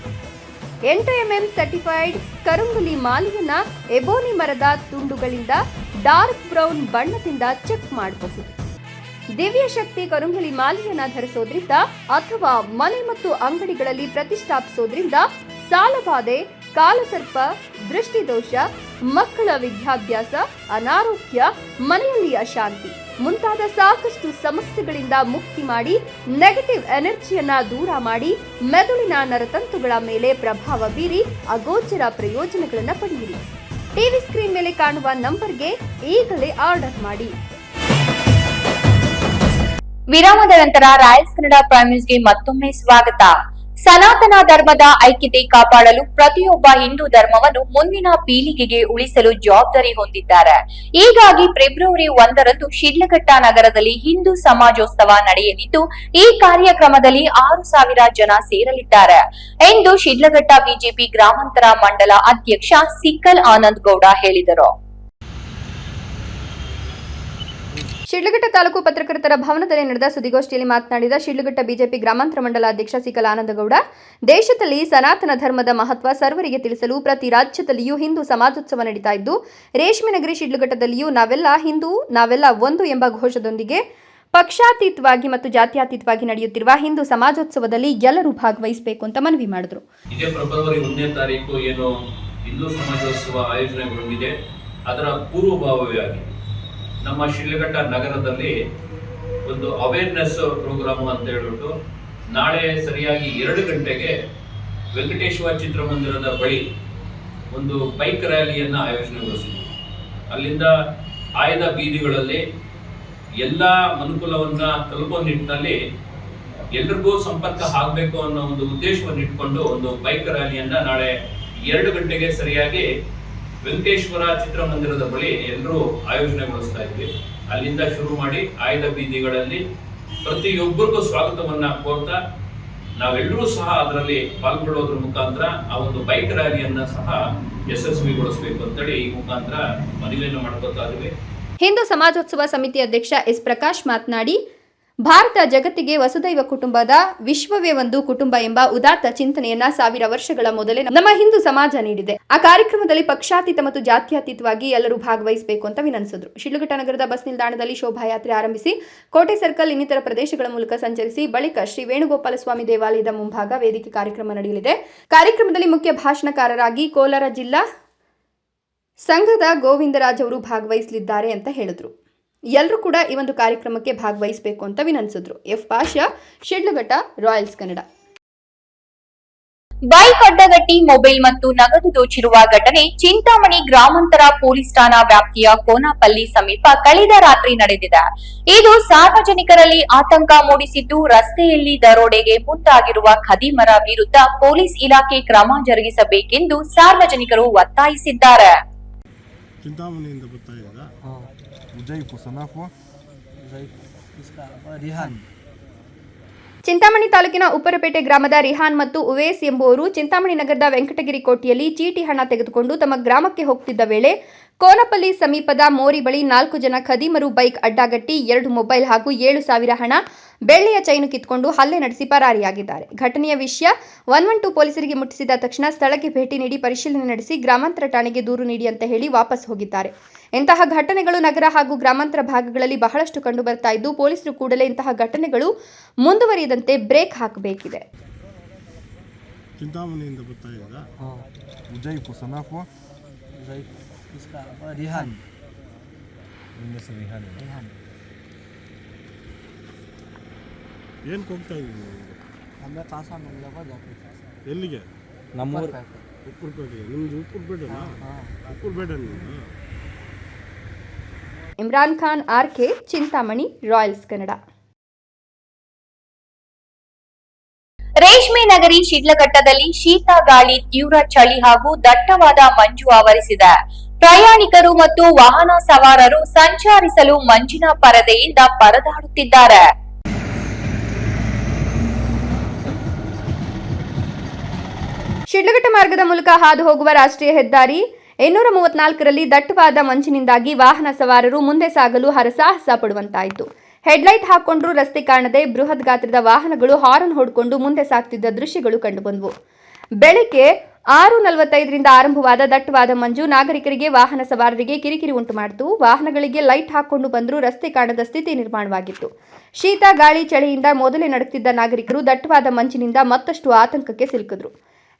B: 8mm ಸರ್ಟಿಫೈಡ್ ಕರುಂಗಲಿ ಮಾಲೆಯನ್ನ ಎಬೋನಿ ಮರದ ತುಂಡುಗಳಿಂದ ಡಾರ್ಕ್ ಬ್ರೌನ್ ಬಣ್ಣದಿಂದ ಚೆಕ್ ಮಾಡಬಹುದು. ದಿವ್ಯ ಶಕ್ತಿ ಕರುಂಗಲಿ ಮಾಲೆಯನ್ನ ಧರಿಸೋದ್ರಿಂದ ಅಥವಾ ಮನೆ ಮತ್ತು ಅಂಗಡಿಗಳಲ್ಲಿ ಪ್ರತಿಷ್ಠಾಪಿಸೋದ್ರಿಂದ ಸಾಲಬಾಧೆ, ಕಾಲಸರ್ಪ, ದೃಷ್ಟಿದೋಷ, ಮಕ್ಕಳ ವಿದ್ಯಾಭ್ಯಾಸ, ಅನಾರೋಗ್ಯ, ಮನೆಯಲ್ಲಿ ಅಶಾಂತಿ ಮುಂತಾದ ಸಾಕಷ್ಟು ಸಮಸ್ಯೆಗಳಿಂದ ಮುಕ್ತಿ ಮಾಡಿ ನೆಗೆಟಿವ್ ಎನರ್ಜಿಯನ್ನ ದೂರ ಮಾಡಿ ಮೆದುಳಿನ ನರತಂತುಗಳ ಮೇಲೆ ಪ್ರಭಾವ ಬೀರಿ ಅಗೋಚರ ಪ್ರಯೋಜನಗಳನ್ನು ಪಡೆಯಿರಿ. ಟಿವಿ ಸ್ಕ್ರೀನ್ ಮೇಲೆ ಕಾಣುವ ನಂಬರ್ಗೆ ಈಗಲೇ ಆರ್ಡರ್ ಮಾಡಿ.
A: ವಿರಾಮದ ನಂತರ ರಾಯಲ್ಸ್ ಕನ್ನಡ ಪ್ರೈಮ್ ನ್ಯೂಸ್ಗೆ ಮತ್ತೊಮ್ಮೆ ಸ್ವಾಗತ. ಸನಾತನ ಧರ್ಮದ ಐಕ್ಯತೆ ಕಾಪಾಡಲು ಪ್ರತಿಯೊಬ್ಬ ಹಿಂದೂ ಧರ್ಮವನ್ನು ಮುಂದಿನ ಪೀಳಿಗೆಗೆ ಉಳಿಸಲು ಜವಾಬ್ದಾರಿ ಹೊಂದಿದ್ದಾರೆ. ಹೀಗಾಗಿ ಫೆಬ್ರವರಿ 1ರಂದು ಶಿಡ್ಲಘಟ್ಟ ನಗರದಲ್ಲಿ ಹಿಂದೂ ಸಮಾಜೋತ್ಸವ ನಡೆಯಲಿದ್ದು, ಈ ಕಾರ್ಯಕ್ರಮದಲ್ಲಿ 6,000 ಜನ ಸೇರಲಿದ್ದಾರೆ ಎಂದು ಶಿಡ್ಲಘಟ್ಟ ಬಿಜೆಪಿ ಗ್ರಾಮಾಂತರ ಮಂಡಲ ಅಧ್ಯಕ್ಷ ಸಿಕ್ಕಲ್ ಆನಂದ್ ಗೌಡ ಹೇಳಿದರು.
B: ಶಿಡ್ಲಘಟ್ಟ ತಾಲೂಕು ಪತ್ರಕರ್ತರ ಭವನದಲ್ಲಿ ನಡೆದ ಸುದ್ದಿಗೋಷ್ಠಿಯಲ್ಲಿ ಮಾತನಾಡಿದ ಶಿಡ್ಲಘಟ್ಟ ಬಿಜೆಪಿ ಗ್ರಾಮಾಂತರ ಮಂಡಲ ಅಧ್ಯಕ್ಷ ಸಿಕ್ಕಲ್ ಆನಂದಗೌಡ, ದೇಶದಲ್ಲಿ ಸನಾತನ ಧರ್ಮದ ಮಹತ್ವ ಸರ್ವರಿಗೆ ತಿಳಿಸಲು ಪ್ರತಿ ರಾಜ್ಯದಲ್ಲಿಯೂ ಹಿಂದೂ ಸಮಾಜೋತ್ಸವ ನಡೀತಾ ಇದ್ದು, ರೇಷ್ಮೆ ನಗರಿ ಶಿಡ್ಲಘಟ್ಟದಲ್ಲಿಯೂ ನಾವೆಲ್ಲ ಹಿಂದೂ, ನಾವೆಲ್ಲ ಒಂದು ಎಂಬ ಘೋಷದೊಂದಿಗೆ ಪಕ್ಷಾತೀತವಾಗಿ ಮತ್ತು ಜಾತ್ಯತೀತವಾಗಿ ನಡೆಯುತ್ತಿರುವ ಹಿಂದೂ ಸಮಾಜೋತ್ಸವದಲ್ಲಿ ಎಲ್ಲರೂ ಭಾಗವಹಿಸಬೇಕು ಅಂತ ಮನವಿ ಮಾಡಿದರು.
G: ಇದೇ ಫೆಬ್ರವರಿ 1ನೇ ತಾರೀಕು ಏನು ಹಿಂದೂ ಸಮಾಜೋತ್ಸವ ಆಯೋಜನೆಗೊಂಡಿದೆ, ಅದರ ಪೂರ್ವಭಾವಿಯಾಗಿ ನಮ್ಮ ಶಿಡ್ಲಘಟ್ಟ ನಗರದಲ್ಲಿ ಒಂದು ಅವೇರ್ನೆಸ್ ಪ್ರೋಗ್ರಾಮ್ ಅಂತ ಹೇಳ್ಬಿಟ್ಟು ನಾಳೆ ಸರಿಯಾಗಿ 2 ಗಂಟೆಗೆ ವೆಂಕಟೇಶ್ವರ ಚಿತ್ರಮಂದಿರದ ಬಳಿ ಒಂದು ಬೈಕ್ ರ್ಯಾಲಿಯನ್ನು ಆಯೋಜನೆಗೊಳಿಸಿದ್ವಿ. ಅಲ್ಲಿಂದ ಆಯ್ದ ಬೀದಿಗಳಲ್ಲಿ ಎಲ್ಲ ಮನುಕುಲವನ್ನ ತಲುಪೋ ನಿಟ್ಟಿನಲ್ಲಿ ಎಲ್ರಿಗೂ ಸಂಪರ್ಕ ಆಗಬೇಕು ಅನ್ನೋ ಒಂದು ಉದ್ದೇಶವನ್ನು ಇಟ್ಕೊಂಡು ಒಂದು ಬೈಕ್ ರ್ಯಾಲಿಯನ್ನ ನಾಳೆ 2 ಗಂಟೆಗೆ ಸರಿಯಾಗಿ ವೆಂಕಟೇಶ್ವರ ಚಿತ್ರಮಂದಿರದ ಬಳಿ ಎಲ್ಲರೂ ಆಯೋಜನೆಗೊಳಿಸ್ತಾ ಇದ್ವಿ. ಅಲ್ಲಿಂದ ಶುರು ಮಾಡಿ ಆಯ್ದ ಬೀದಿಗಳಲ್ಲಿ ಪ್ರತಿಯೊಬ್ಬರಿಗೂ ಸ್ವಾಗತವನ್ನ ಕೋರ್ತಾ ನಾವೆಲ್ಲರೂ ಸಹ ಅದರಲ್ಲಿ ಪಾಲ್ಗೊಳ್ಳೋದ್ರ ಮುಖಾಂತರ ಆ ಒಂದು ಬೈಕ್ ರ್ಯಾಲಿಯನ್ನ ಸಹ ಯಶಸ್ವಿಗೊಳಿಸಬೇಕು ಅಂತೇಳಿ ಈ ಮುಖಾಂತರ ಮನವಿಯನ್ನು ಮಾಡ್ಕೊತಾ ಇದ್ವಿ.
B: ಹಿಂದೂ ಸಮಾಜೋತ್ಸವ ಸಮಿತಿ ಅಧ್ಯಕ್ಷ ಎಸ್ ಪ್ರಕಾಶ್ ಮಾತನಾಡಿ, ಭಾರತ ಜಗತ್ತಿಗೆ ವಸುದೈವ ಕುಟುಂಬದ ವಿಶ್ವವೇ ಒಂದು ಕುಟುಂಬ ಎಂಬ ಉದಾತ್ತ ಚಿಂತನೆಯನ್ನ 1000 ವರ್ಷಗಳ ಮೊದಲೇ ನಮ್ಮ ಹಿಂದೂ ಸಮಾಜ ನೀಡಿದೆ. ಆ ಕಾರ್ಯಕ್ರಮದಲ್ಲಿ ಪಕ್ಷಾತೀತ ಮತ್ತು ಜಾತ್ಯತೀತವಾಗಿ ಎಲ್ಲರೂ ಭಾಗವಹಿಸಬೇಕು ಅಂತ ವಿನಂತಿಸಿದ್ರು. ಶಿಡ್ಲಘಟ್ಟ ನಗರದ ಬಸ್ ನಿಲ್ದಾಣದಲ್ಲಿ ಶೋಭಾಯಾತ್ರೆ ಆರಂಭಿಸಿ ಕೋಟೆ ಸರ್ಕಲ್ ಇನ್ನಿತರ ಪ್ರದೇಶಗಳ ಮೂಲಕ ಸಂಚರಿಸಿ ಬಳಿಕ ಶ್ರೀ ವೇಣುಗೋಪಾಲ ಸ್ವಾಮಿ ದೇವಾಲಯದ ಮುಂಭಾಗ ವೇದಿಕೆ ಕಾರ್ಯಕ್ರಮ ನಡೆಯಲಿದೆ. ಕಾರ್ಯಕ್ರಮದಲ್ಲಿ ಮುಖ್ಯ ಭಾಷಣಕಾರರಾಗಿ ಕೋಲಾರ ಜಿಲ್ಲಾ ಸಂಘದ ಗೋವಿಂದರಾಜ್ ಅವರು ಭಾಗವಹಿಸಲಿದ್ದಾರೆ ಅಂತ ಹೇಳಿದ್ರು. ಎಲ್ಲರೂ ಕೂಡ ಈ ಒಂದು ಕಾರ್ಯಕ್ರಮಕ್ಕೆ ಭಾಗವಹಿಸಬೇಕು ಅಂತ ವಿನಂತಿಸಿದ್ರು. F Pasha, Shidlaghatta, Royals Kannada.
A: Bike ಅಡ್ಡಗಟ್ಟಿ ಮೊಬೈಲ್ ಮತ್ತು ನಗದು ದೋಚಿರುವ ಘಟನೆ ಚಿಂತಾಮಣಿ ಗ್ರಾಮಾಂತರ ಪೊಲೀಸ್ ಠಾಣಾ ವ್ಯಾಪ್ತಿಯ ಕೋನಪಲ್ಲಿ ಸಮೀಪ ಕಳೆದ ರಾತ್ರಿ ನಡೆದಿದೆ. ಇದು ಸಾರ್ವಜನಿಕರಲ್ಲಿ ಆತಂಕ ಮೂಡಿಸಿದ್ದು, ರಸ್ತೆಯಲ್ಲಿ ದರೋಡೆಗೆ ಮುಂದಾಗಿರುವ ಖದೀಮರ ವಿರುದ್ಧ ಪೊಲೀಸ್ ಇಲಾಖೆ ಕ್ರಮ ಜರುಗಿಸಬೇಕೆಂದು ಸಾರ್ವಜನಿಕರು ಒತ್ತಾಯಿಸಿದ್ದಾರೆ.
H: ಚಿಂತಾಮಣಿಯಿಂದ ಬರ್ತಾ ಇದ್ದ ಉಜೈಫು ಸನಾಫು ರಿಹಾನ್.
B: ಚಿಂತಾಮಣಿ ತಾಲೂಕಿನ ಉಪ್ಪರಪೇಟೆ ಗ್ರಾಮದ ರಿಹಾನ್ ಮತ್ತು ಉವೇಸ್ ಎಂಬುವರು ಚಿಂತಾಮಣಿ ನಗರದ ವೆಂಕಟಗಿರಿ ಕೋಟೆಯಲ್ಲಿ ಚೀಟಿ ಹಣ ತೆಗೆದುಕೊಂಡು ತಮ್ಮ ಗ್ರಾಮಕ್ಕೆ ಹೋಗುತ್ತಿದ್ದ ವೇಳೆ ಕೋನಪಲ್ಲಿ ಸಮೀಪದ ಮೋರಿ ಬಳಿ 4 ಜನ ಖದೀಮರು ಬೈಕ್ ಅಡ್ಡಗಟ್ಟಿ 2 ಮೊಬೈಲ್ ಹಾಗೂ 7,000 ಹಣ, ಬೆಳ್ಳಿಯ ಚೈನು ಕಿತ್ತುಕೊಂಡು ಹಲ್ಲೆ ನಡೆಸಿ ಪರಾರಿಯಾಗಿದ್ದಾರೆ. ಘಟನೆಯ ವಿಷಯ 112 ಪೊಲೀಸರಿಗೆ ಮುಟ್ಟಿಸಿದ ತಕ್ಷಣ ಸ್ಥಳಕ್ಕೆ ಭೇಟಿ ನೀಡಿ ಪರಿಶೀಲನೆ ನಡೆಸಿ ಗ್ರಾಮಾಂತರ ಠಾಣೆಗೆ ದೂರು ನೀಡಿ ಅಂತ ಹೇಳಿ ವಾಪಸ್ ಹೋಗಿದ್ದಾರೆ. ಇಂತಹ ಘಟನೆಗಳು ನಗರ ಹಾಗೂ ಗ್ರಾಮಾಂತರ ಭಾಗಗಳಲ್ಲಿ ಬಹಳಷ್ಟು ಕಂಡು ಬರ್ತಾ ಇದ್ದು, ಪೊಲೀಸರು ಕೂಡಲೇ ಇಂತಹ ಘಟನೆಗಳು ಮುಂದುವರಿಯದಂತೆ ಬ್ರೇಕ್ ಹಾಕಬೇಕಿದೆ.
H: ಚಿಂತಾಮಣಿಯಿಂದ ಬರ್ತಾ ಇದ್ದ ಉಜೈಫು ಸನಾಫು ರಿಹಾನ್. ಏನು ಹೋಗ್ತಾ ಇದ್ದೀವಿ? ಎಲ್ಲಿಗೆ?
I: ನಮ್ಮೂರು
H: ಉಪ್ಪುರಪೇಟೆಗೆ. ನಿಮ್ದು ಉಪ್ಪುರಪೇಟೆನಾ? ಉಪ್ಪುರಪೇಟೆ ನೀವು?
B: Imran Khan RK, Chintamani, Royals Kannada.
A: ರೇಷ್ಮೆ ನಗರಿ ಶಿಡ್ಲಘಟ್ಟದಲ್ಲಿ ಶೀತ ಗಾಳಿ, ತೀವ್ರ ಚಳಿ ಹಾಗೂ ದಟ್ಟವಾದ ಮಂಜು ಆವರಿಸಿದೆ. ಪ್ರಯಾಣಿಕರು ಮತ್ತು ವಾಹನ ಸವಾರರು ಸಂಚರಿಸಲು ಮಂಜಿನ ಪರದೆಯಿಂದ ಪರದಾಡುತ್ತಿದ್ದಾರೆ.
B: ಶಿಡ್ಲಘಟ್ಟ ಮಾರ್ಗದ ಮೂಲಕ ಹಾದು ಹೋಗುವ ರಾಷ್ಟ್ರೀಯ ಹೆದ್ದಾರಿ 834ರಲ್ಲಿ ದಟ್ಟವಾದ ಮಂಜಿನಿಂದಾಗಿ ವಾಹನ ಸವಾರರು ಮುಂದೆ ಸಾಗಲು ಹರಸಾಹಸ ಪಡುವಂತಾಯಿತು. ಹೆಡ್ಲೈಟ್ ಹಾಕೊಂಡ್ರೂ ರಸ್ತೆ ಕಾಣದೆ ಬೃಹತ್ ಗಾತ್ರದ ವಾಹನಗಳು ಹಾರ್ನ್ ಹೊಡ್ಕೊಂಡು ಮುಂದೆ ಸಾಗ್ತಿದ್ದ ದೃಶ್ಯಗಳು ಕಂಡುಬಂದವು. ಬೆಳಗ್ಗೆ 6:45ರಿಂದ ಆರಂಭವಾದ ದಟ್ಟವಾದ ಮಂಜು ನಾಗರಿಕರಿಗೆ, ವಾಹನ ಸವಾರರಿಗೆ ಕಿರಿಕಿರಿ ಉಂಟು ಮಾಡಿತು. ವಾಹನಗಳಿಗೆ ಲೈಟ್ ಹಾಕೊಂಡು ಬಂದರೂ ರಸ್ತೆ ಕಾಣದ ಸ್ಥಿತಿ ನಿರ್ಮಾಣವಾಗಿತ್ತು. ಶೀತ, ಗಾಳಿ, ಚಳಿಯಿಂದ ಮೊದಲೇ ನಡುತ್ತಿದ್ದ ನಾಗರಿಕರು ದಟ್ಟವಾದ ಮಂಜಿನಿಂದ ಮತ್ತಷ್ಟು ಆತಂಕಕ್ಕೆ ಸಿಲುಕಿದ್ರು.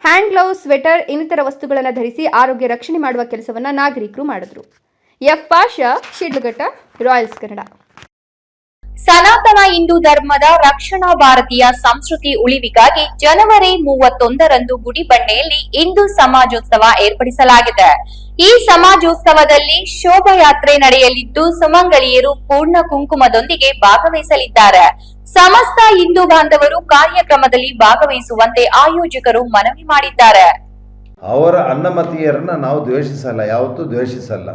B: ಹ್ಯಾಂಡ್ ಗ್ಲೌಸ್, ಸ್ವೆಟರ್ ಇನ್ನಿತರ ವಸ್ತುಗಳನ್ನು ಧರಿಸಿ ಆರೋಗ್ಯ ರಕ್ಷಣೆ ಮಾಡುವ ಕೆಲಸವನ್ನ ನಾಗರಿಕರು ಮಾಡಿದ್ರು. F Pasha, Shidlaghatta, Royals Kannada.
A: ಸನಾತನ ಹಿಂದೂ ಧರ್ಮದ ರಕ್ಷಣಾ ಭಾರತೀಯ ಸಂಸ್ಕೃತಿ ಉಳಿವಿಗಾಗಿ ಜನವರಿ 31ರಂದು ಗುಡಿಬಂಡೆಯಲ್ಲಿ ಹಿಂದೂ ಸಮಾಜೋತ್ಸವ ಏರ್ಪಡಿಸಲಾಗಿದೆ. ಈ ಸಮಾಜೋತ್ಸವದಲ್ಲಿ ಶೋಭಾಯಾತ್ರೆ ನಡೆಯಲಿದ್ದು, ಸುಮಂಗಳಿಯರು ಪೂರ್ಣ ಕುಂಕುಮದೊಂದಿಗೆ ಭಾಗವಹಿಸಲಿದ್ದಾರೆ. ಸಮಸ್ತ ಹಿಂದೂ ಬಾಂಧವರು ಕಾರ್ಯಕ್ರಮದಲ್ಲಿ ಭಾಗವಹಿಸುವಂತೆ ಆಯೋಜಕರು ಮನವಿ ಮಾಡಿದ್ದಾರೆ.
J: ಅವರ ಅನ್ನಮತೀಯರನ್ನ ನಾವು ದ್ವೇಷಿಸಲ್ಲ, ಯಾವತ್ತೂ ದ್ವೇಷಿಸಲ್ಲ.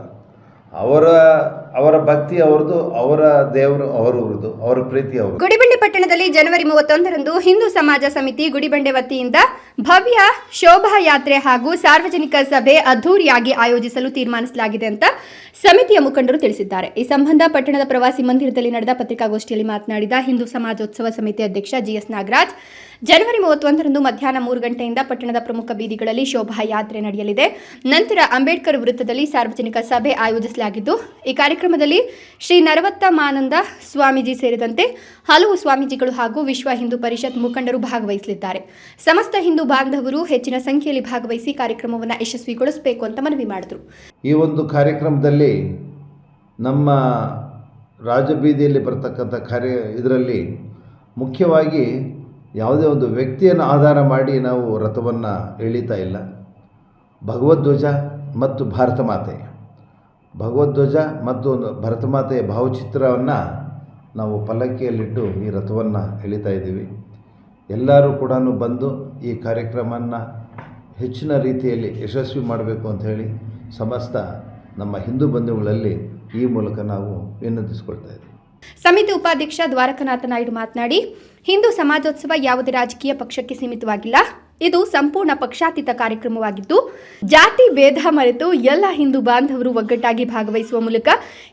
J: ಅವರ ಭಕ್ತಿ ಅವರದು, ಅವರ ದೇವರು ಅವರವ್ರದ್ದು, ಅವರ ಪ್ರೀತಿ ಅವರು.
B: ಗುಡಿಬಂಡೆ ಪಟ್ಟಣದಲ್ಲಿ ಜನವರಿ 31ರಂದು ಹಿಂದೂ ಸಮಾಜ ಸಮಿತಿ ಗುಡಿಬಂಡೆ ವತಿಯಿಂದ ಭವ್ಯ ಶೋಭಾಯಾತ್ರೆ ಹಾಗೂ ಸಾರ್ವಜನಿಕ ಸಭೆ ಅದ್ದೂರಿಯಾಗಿ ಆಯೋಜಿಸಲು ತೀರ್ಮಾನಿಸಲಾಗಿದೆ ಅಂತ ಸಮಿತಿಯ ಮುಖಂಡರು ತಿಳಿಸಿದ್ದಾರೆ. ಈ ಸಂಬಂಧ ಪಟ್ಟಣದ ಪ್ರವಾಸಿ ಮಂದಿರದಲ್ಲಿ ನಡೆದ ಪತ್ರಿಕಾಗೋಷ್ಠಿಯಲ್ಲಿ ಮಾತನಾಡಿದ ಹಿಂದೂ ಸಮಾಜೋತ್ಸವ ಸಮಿತಿ ಅಧ್ಯಕ್ಷ ಜಿಎಸ್ ನಾಗರಾಜ್, ಜನವರಿ 31ರಂದು ಮಧ್ಯಾಹ್ನ 3 ಗಂಟೆಯಿಂದ ಪಟ್ಟಣದ ಪ್ರಮುಖ ಬೀದಿಗಳಲ್ಲಿ ಶೋಭಾಯಾತ್ರೆ ನಡೆಯಲಿದೆ. ನಂತರ ಅಂಬೇಡ್ಕರ್ ವೃತ್ತದಲ್ಲಿ ಸಾರ್ವಜನಿಕ ಸಭೆ ಆಯೋಜಿಸಲಾಗಿದ್ದು, ಈ ಕಾರ್ಯಕ್ರಮದಲ್ಲಿ ಶ್ರೀ ನರವತ್ತಮಾನಂದ ಸ್ವಾಮೀಜಿ ಸೇರಿದಂತೆ ಹಲವು ಸ್ವಾಮೀಜಿಗಳು ಹಾಗೂ ವಿಶ್ವ ಹಿಂದೂ ಪರಿಷತ್ ಮುಖಂಡರು ಭಾಗವಹಿಸಲಿದ್ದಾರೆ. ಸಮಸ್ತ ಹಿಂದೂ ಬಾಂಧವರು ಹೆಚ್ಚಿನ ಸಂಖ್ಯೆಯಲ್ಲಿ ಭಾಗವಹಿಸಿ ಕಾರ್ಯಕ್ರಮವನ್ನು ಯಶಸ್ವಿಗೊಳಿಸಬೇಕು ಅಂತ ಮನವಿ ಮಾಡಿದರು.
J: ಈ ಒಂದು ಕಾರ್ಯಕ್ರಮದಲ್ಲಿ ನಮ್ಮ ರಾಜಬೀದಿಯಲ್ಲಿ ಬರ್ತಕ್ಕಂಥ ಇದರಲ್ಲಿ ಮುಖ್ಯವಾಗಿ ಯಾವುದೇ ಒಂದು ವ್ಯಕ್ತಿಯನ್ನು ಆಧಾರ ಮಾಡಿ ನಾವು ರಥವನ್ನು ಎಳೀತಾ ಇಲ್ಲ. ಭಗವದ್ಧ್ವಜ ಮತ್ತು ಭಾರತ ಮಾತೆ, ಭಗವದ್ಧ್ವಜ ಮತ್ತು ಭಾರತ ಮಾತೆಯ ಭಾವಚಿತ್ರವನ್ನು ನಾವು ಪಲ್ಲಕ್ಕಿಯಲ್ಲಿಟ್ಟು ಈ ರಥವನ್ನು ಎಳೀತಾ ಇದ್ದೀವಿ. ಎಲ್ಲರೂ ಕೂಡ ಬಂದು ಈ ಕಾರ್ಯಕ್ರಮವನ್ನು ಹೆಚ್ಚಿನ ರೀತಿಯಲ್ಲಿ ಯಶಸ್ವಿ ಮಾಡಬೇಕು ಅಂತ ಹೇಳಿ ಸಮಸ್ತ ನಮ್ಮ ಹಿಂದೂ ಬಂಧುಗಳಲ್ಲಿ ಈ ಮೂಲಕ ನಾವು ವಿನಂತಿಸಿಕೊಳ್ತಾ ಇದ್ದೀವಿ.
B: ಸಮಿತಿ ಉಪಾಧ್ಯಕ್ಷ ದ್ವಾರಕನಾಥ ನಾಯ್ಡು ಮಾತನಾಡಿ, ಹಿಂದೂ ಸಮಾಜೋತ್ಸವ ಯಾವುದೇ ರಾಜಕೀಯ ಪಕ್ಷಕ್ಕೆ ಸೀಮಿತವಾಗಿಲ್ಲ. ಇದು ಸಂಪೂರ್ಣ ಪಕ್ಷಾತೀತ ಕಾರ್ಯಕ್ರಮವಾಗಿದ್ದು ಜಾತಿ ಭೇದ ಮರೆತು ಎಲ್ಲ ಹಿಂದೂ ಬಾಂಧವರು ಒಗ್ಗಟ್ಟಾಗಿ ಭಾಗವಹಿಸುವ ಮೂಲಕ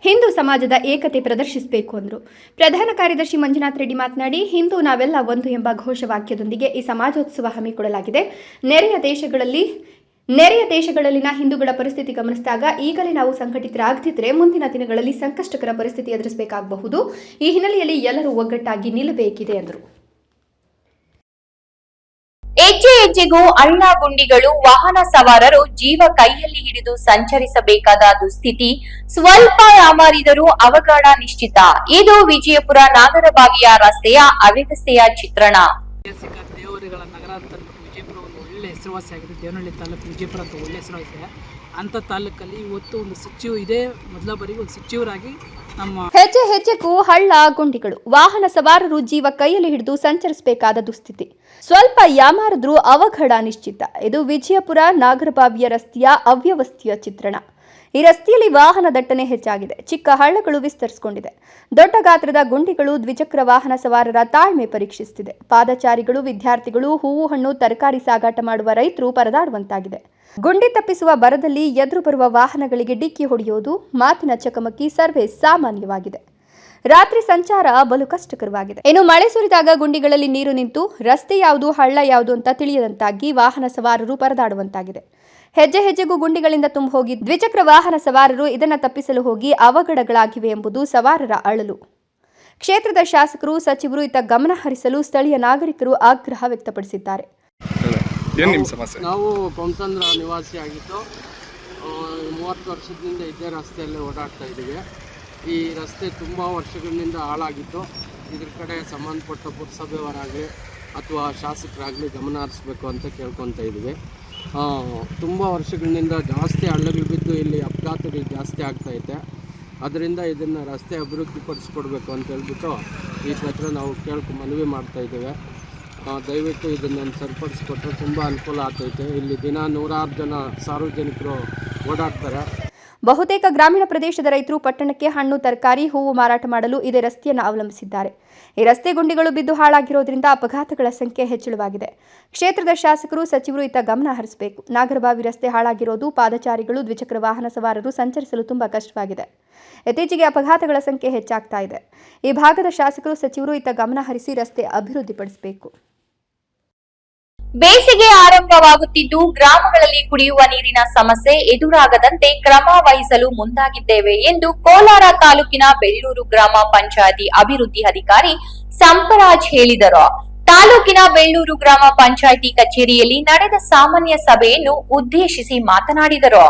B: ಹಿಂದೂ ಸಮಾಜದ ಏಕತೆ ಪ್ರದರ್ಶಿಸಬೇಕು ಎಂದರು. ಪ್ರಧಾನ ಕಾರ್ಯದರ್ಶಿ ಮಂಜುನಾಥ್ ರೆಡ್ಡಿ ಮಾತನಾಡಿ, ಹಿಂದೂ ನಾವೆಲ್ಲ ಒಂದು ಎಂಬ ಘೋಷವಾಕ್ಯದೊಂದಿಗೆ ಈ ಸಮಾಜೋತ್ಸವ ಹಮ್ಮಿಕೊಳ್ಳಲಾಗಿದೆ. ನೆರೆಯ ದೇಶಗಳಲ್ಲಿನ ಹಿಂದೂಗಳ ಪರಿಸ್ಥಿತಿ ಗಮನಿಸಿದಾಗ ಈಗಲೇ ನಾವು ಸಂಘಟಿತರಾಗದಿದ್ದರೆ ಮುಂದಿನ ದಿನಗಳಲ್ಲಿ ಸಂಕಷ್ಟಕರ ಪರಿಸ್ಥಿತಿ ಎದುರಿಸಬೇಕಾಗಬಹುದು. ಈ ಹಿನ್ನೆಲೆಯಲ್ಲಿ ಎಲ್ಲರೂ ಒಗ್ಗಟ್ಟಾಗಿ ನಿಲ್ಲಬೇಕಿದೆ ಎಂದರು.
A: ಹೆಜ್ಜೆ ಹೆಜ್ಜೆಗೂ ಹಳ್ಳ ಗುಂಡಿಗಳು, ವಾಹನ ಸವಾರರು ಜೀವ ಕೈಯಲ್ಲಿ ಹಿಡಿದು ಸಂಚರಿಸಬೇಕಾದ ದುಸ್ಥಿತಿ, ಸ್ವಲ್ಪ ಯಾಮಾರಿದರೂ ಅವಘಡ ನಿಶ್ಚಿತ. ಇದು ವಿಜಯಪುರ ನಾಗರಬಾವಿಯ ರಸ್ತೆಯ ಅವ್ಯವಸ್ಥೆಯ ಚಿತ್ರಣ.
I: ದೇವರುಗಳ ನಗರ ಅಂತ ವಿಜಯಪುರ ಒಂದು ಒಳ್ಳೆ ಹೆಸರುವಾಸಿಯಾಗಿದೆ. ದೇವನಹಳ್ಳಿ ತಾಲೂಕು ವಿಜಯಪುರ ಅಂತ ಒಳ್ಳೆ ಹೆಸರುವಾಸಿದೆ. ಅಂಥ ತಾಲೂಕಲ್ಲಿ ಇವತ್ತು ಒಂದು ಸಚಿವ ಇದೇ ಮೊದಲ ಬಾರಿಗೆ ಒಂದು ಸಚಿವರಾಗಿ ನಮ್ಮ
B: ಹೆಜ್ಜೆ ಹೆಜ್ಜೆಗೂ ಹಳ್ಳ ಗುಂಡಿಗಳು, ವಾಹನ ಸವಾರರು ಜೀವ ಕೈಯಲ್ಲಿ ಹಿಡಿದು ಸಂಚರಿಸಬೇಕಾದ ದುಸ್ಥಿತಿ, ಸ್ವಲ್ಪ ಯಾಮಾರಿದ್ರೂ ಅವಘಡ ನಿಶ್ಚಿತ. ಇದು ವಿಜಯಪುರ ನಾಗರಬಾವಿಯ ರಸ್ತೆಯ ಅವ್ಯವಸ್ಥೆಯ ಚಿತ್ರಣ. ಈ ರಸ್ತೆಯಲ್ಲಿ ವಾಹನ ದಟ್ಟಣೆ ಹೆಚ್ಚಾಗಿದೆ. ಚಿಕ್ಕ ಹಳ್ಳಗಳು ವಿಸ್ತರಿಸಿಕೊಂಡಿದೆ. ದೊಡ್ಡ ಗಾತ್ರದ ಗುಂಡಿಗಳು ದ್ವಿಚಕ್ರ ವಾಹನ ಸವಾರರ ತಾಳ್ಮೆ ಪರೀಕ್ಷಿಸುತ್ತಿದೆ. ಪಾದಚಾರಿಗಳು, ವಿದ್ಯಾರ್ಥಿಗಳು, ಹೂವು ಹಣ್ಣು ತರಕಾರಿ ಸಾಗಾಟ ಮಾಡುವ ರೈತರು ಪರದಾಡುವಂತಾಗಿದೆ. ಗುಂಡಿ ತಪ್ಪಿಸುವ ಭರದಲ್ಲಿ ಎದುರು ಬರುವ ವಾಹನಗಳಿಗೆ ಡಿಕ್ಕಿ ಹೊಡೆಯುವುದು, ಮಾತಿನ ಚಕಮಕಿ ಸರ್ವೇ ಸಾಮಾನ್ಯವಾಗಿದೆ. ರಾತ್ರಿ ಸಂಚಾರ ಬಲು ಕಷ್ಟಕರವಾಗಿದೆ. ಇನ್ನು ಮಳೆ ಸುರಿದಾಗ ಗುಂಡಿಗಳಲ್ಲಿ ನೀರು ನಿಂತು ರಸ್ತೆ ಯಾವುದು ಹಳ್ಳ ಯಾವುದು ಅಂತ ತಿಳಿಯದಂತಾಗಿ ವಾಹನ ಸವಾರರು ಪರದಾಡುವಂತಾಗಿದೆ. ಹೆಜ್ಜೆ ಹೆಜ್ಜೆಗೂ ಗುಂಡಿಗಳಿಂದ ತುಂಬ ಹೋಗಿ ದ್ವಿಚಕ್ರ ವಾಹನ ಸವಾರರು ಇದನ್ನು ತಪ್ಪಿಸಲು ಹೋಗಿ ಅವಘಡಗಳಾಗಿವೆ ಎಂಬುದು ಸವಾರರ ಅಳಲು. ಕ್ಷೇತ್ರದ ಶಾಸಕರು, ಸಚಿವರು ಇತ್ತ ಗಮನ ಹರಿಸಲು ಸ್ಥಳೀಯ ನಾಗರಿಕರು ಆಗ್ರಹ ವ್ಯಕ್ತಪಡಿಸಿದ್ದಾರೆ.
I: ನಾವು ಕೊಂಸಂದ್ರ ನಿವಾಸಿಯಾಗಿದ್ದು 30 ವರ್ಷದಿಂದ ಇದೇ ರಸ್ತೆಯಲ್ಲಿ ಓಡಾಡ್ತಾ ಇದ್ದೀವಿ. ಈ ರಸ್ತೆ ತುಂಬ ವರ್ಷಗಳಿಂದ ಹಾಳಾಗಿತ್ತು. ಇದ್ರ ಕಡೆ ಸಂಬಂಧಪಟ್ಟ ಪುರಸಭೆಯವರಾಗಲಿ ಅಥವಾ ಶಾಸಕರಾಗಲಿ ಗಮನ ಹರಿಸಬೇಕು ಅಂತ ಕೇಳ್ಕೊತಾ ಇದ್ದೀವಿ. ತುಂಬ ವರ್ಷಗಳಿಂದ ಜಾಸ್ತಿ ಹಳ್ಳಗಳು ಬಿದ್ದು ಇಲ್ಲಿ ಅಪಘಾತಗಳು ಜಾಸ್ತಿ ಆಗ್ತಾಯಿದೆ. ಅದರಿಂದ ಇದನ್ನು ರಸ್ತೆ ಅಭಿವೃದ್ಧಿಪಡಿಸ್ಕೊಡ್ಬೇಕು ಅಂತ ಹೇಳ್ಬಿಟ್ಟು ಈ ಪತ್ರ ನಾವು ಮನವಿ ಮಾಡ್ತಾಯಿದ್ದೇವೆ. ದಯವಿಟ್ಟು ಇದನ್ನು ಸರಿಪಡಿಸ್ಕೊಟ್ರೆ ತುಂಬ ಅನುಕೂಲ ಆಗ್ತೈತೆ. ಇಲ್ಲಿ ದಿನ 100 ಜನ ಸಾರ್ವಜನಿಕರು ಓಡಾಡ್ತಾರೆ.
B: ಬಹುತೇಕ ಗ್ರಾಮೀಣ ಪ್ರದೇಶದ ರೈತರು ಪಟ್ಟಣಕ್ಕೆ ಹಣ್ಣು, ತರಕಾರಿ, ಹೂವು ಮಾರಾಟ ಮಾಡಲು ಇದೇ ರಸ್ತೆಯನ್ನು ಅವಲಂಬಿಸಿದ್ದಾರೆ. ಈ ರಸ್ತೆ ಗುಂಡಿಗಳು ಬಿದ್ದು ಹಾಳಾಗಿರೋದ್ರಿಂದ ಅಪಘಾತಗಳ ಸಂಖ್ಯೆ ಹೆಚ್ಚಳವಾಗಿದೆ. ಕ್ಷೇತ್ರದ ಶಾಸಕರು, ಸಚಿವರು ಇತ್ತ ಗಮನ ಹರಿಸಬೇಕು. ನಾಗರಬಾವಿ ರಸ್ತೆ ಹಾಳಾಗಿರೋದು ಪಾದಚಾರಿಗಳು, ದ್ವಿಚಕ್ರ ವಾಹನ ಸವಾರರು ಸಂಚರಿಸಲು ತುಂಬಾ ಕಷ್ಟವಾಗಿದೆ. ಇತ್ತೀಚೆಗೆ ಅಪಘಾತಗಳ ಸಂಖ್ಯೆ ಹೆಚ್ಚಾಗ್ತಾ ಇದೆ. ಈ ಭಾಗದ ಶಾಸಕರು, ಸಚಿವರು ಇತ್ತ ಗಮನ ಹರಿಸಿ ರಸ್ತೆ ಅಭಿವೃದ್ಧಿಪಡಿಸಬೇಕು.
A: ಬೇಸಿಗೆ ಆರಂಭವಾಗುತ್ತಿದ್ದು ಗ್ರಾಮಗಳಲ್ಲಿ ಕುಡಿಯುವ ನೀರಿನ ಸಮಸ್ಯೆ ಎದುರಾಗದಂತೆ ಕ್ರಮ ವಹಿಸಲು ಮುಂದಾಗಿದ್ದೇವೆ ಎಂದು ಕೋಲಾರ ತಾಲೂಕಿನ ಬೆಳ್ಳೂರು ಗ್ರಾಮ ಪಂಚಾಯತಿ ಅಭಿವೃದ್ಧಿ ಅಧಿಕಾರಿ ಸಂಪರಾಜ್ ಹೇಳಿದರು. ತಾಲೂಕಿನ ಬೆಳ್ಳೂರು ಗ್ರಾಮ ಪಂಚಾಯತಿ ಕಚೇರಿಯಲ್ಲಿ ನಡೆದ ಸಾಮಾನ್ಯ ಸಭೆಯನ್ನು ಉದ್ದೇಶಿಸಿ ಮಾತನಾಡಿದರು.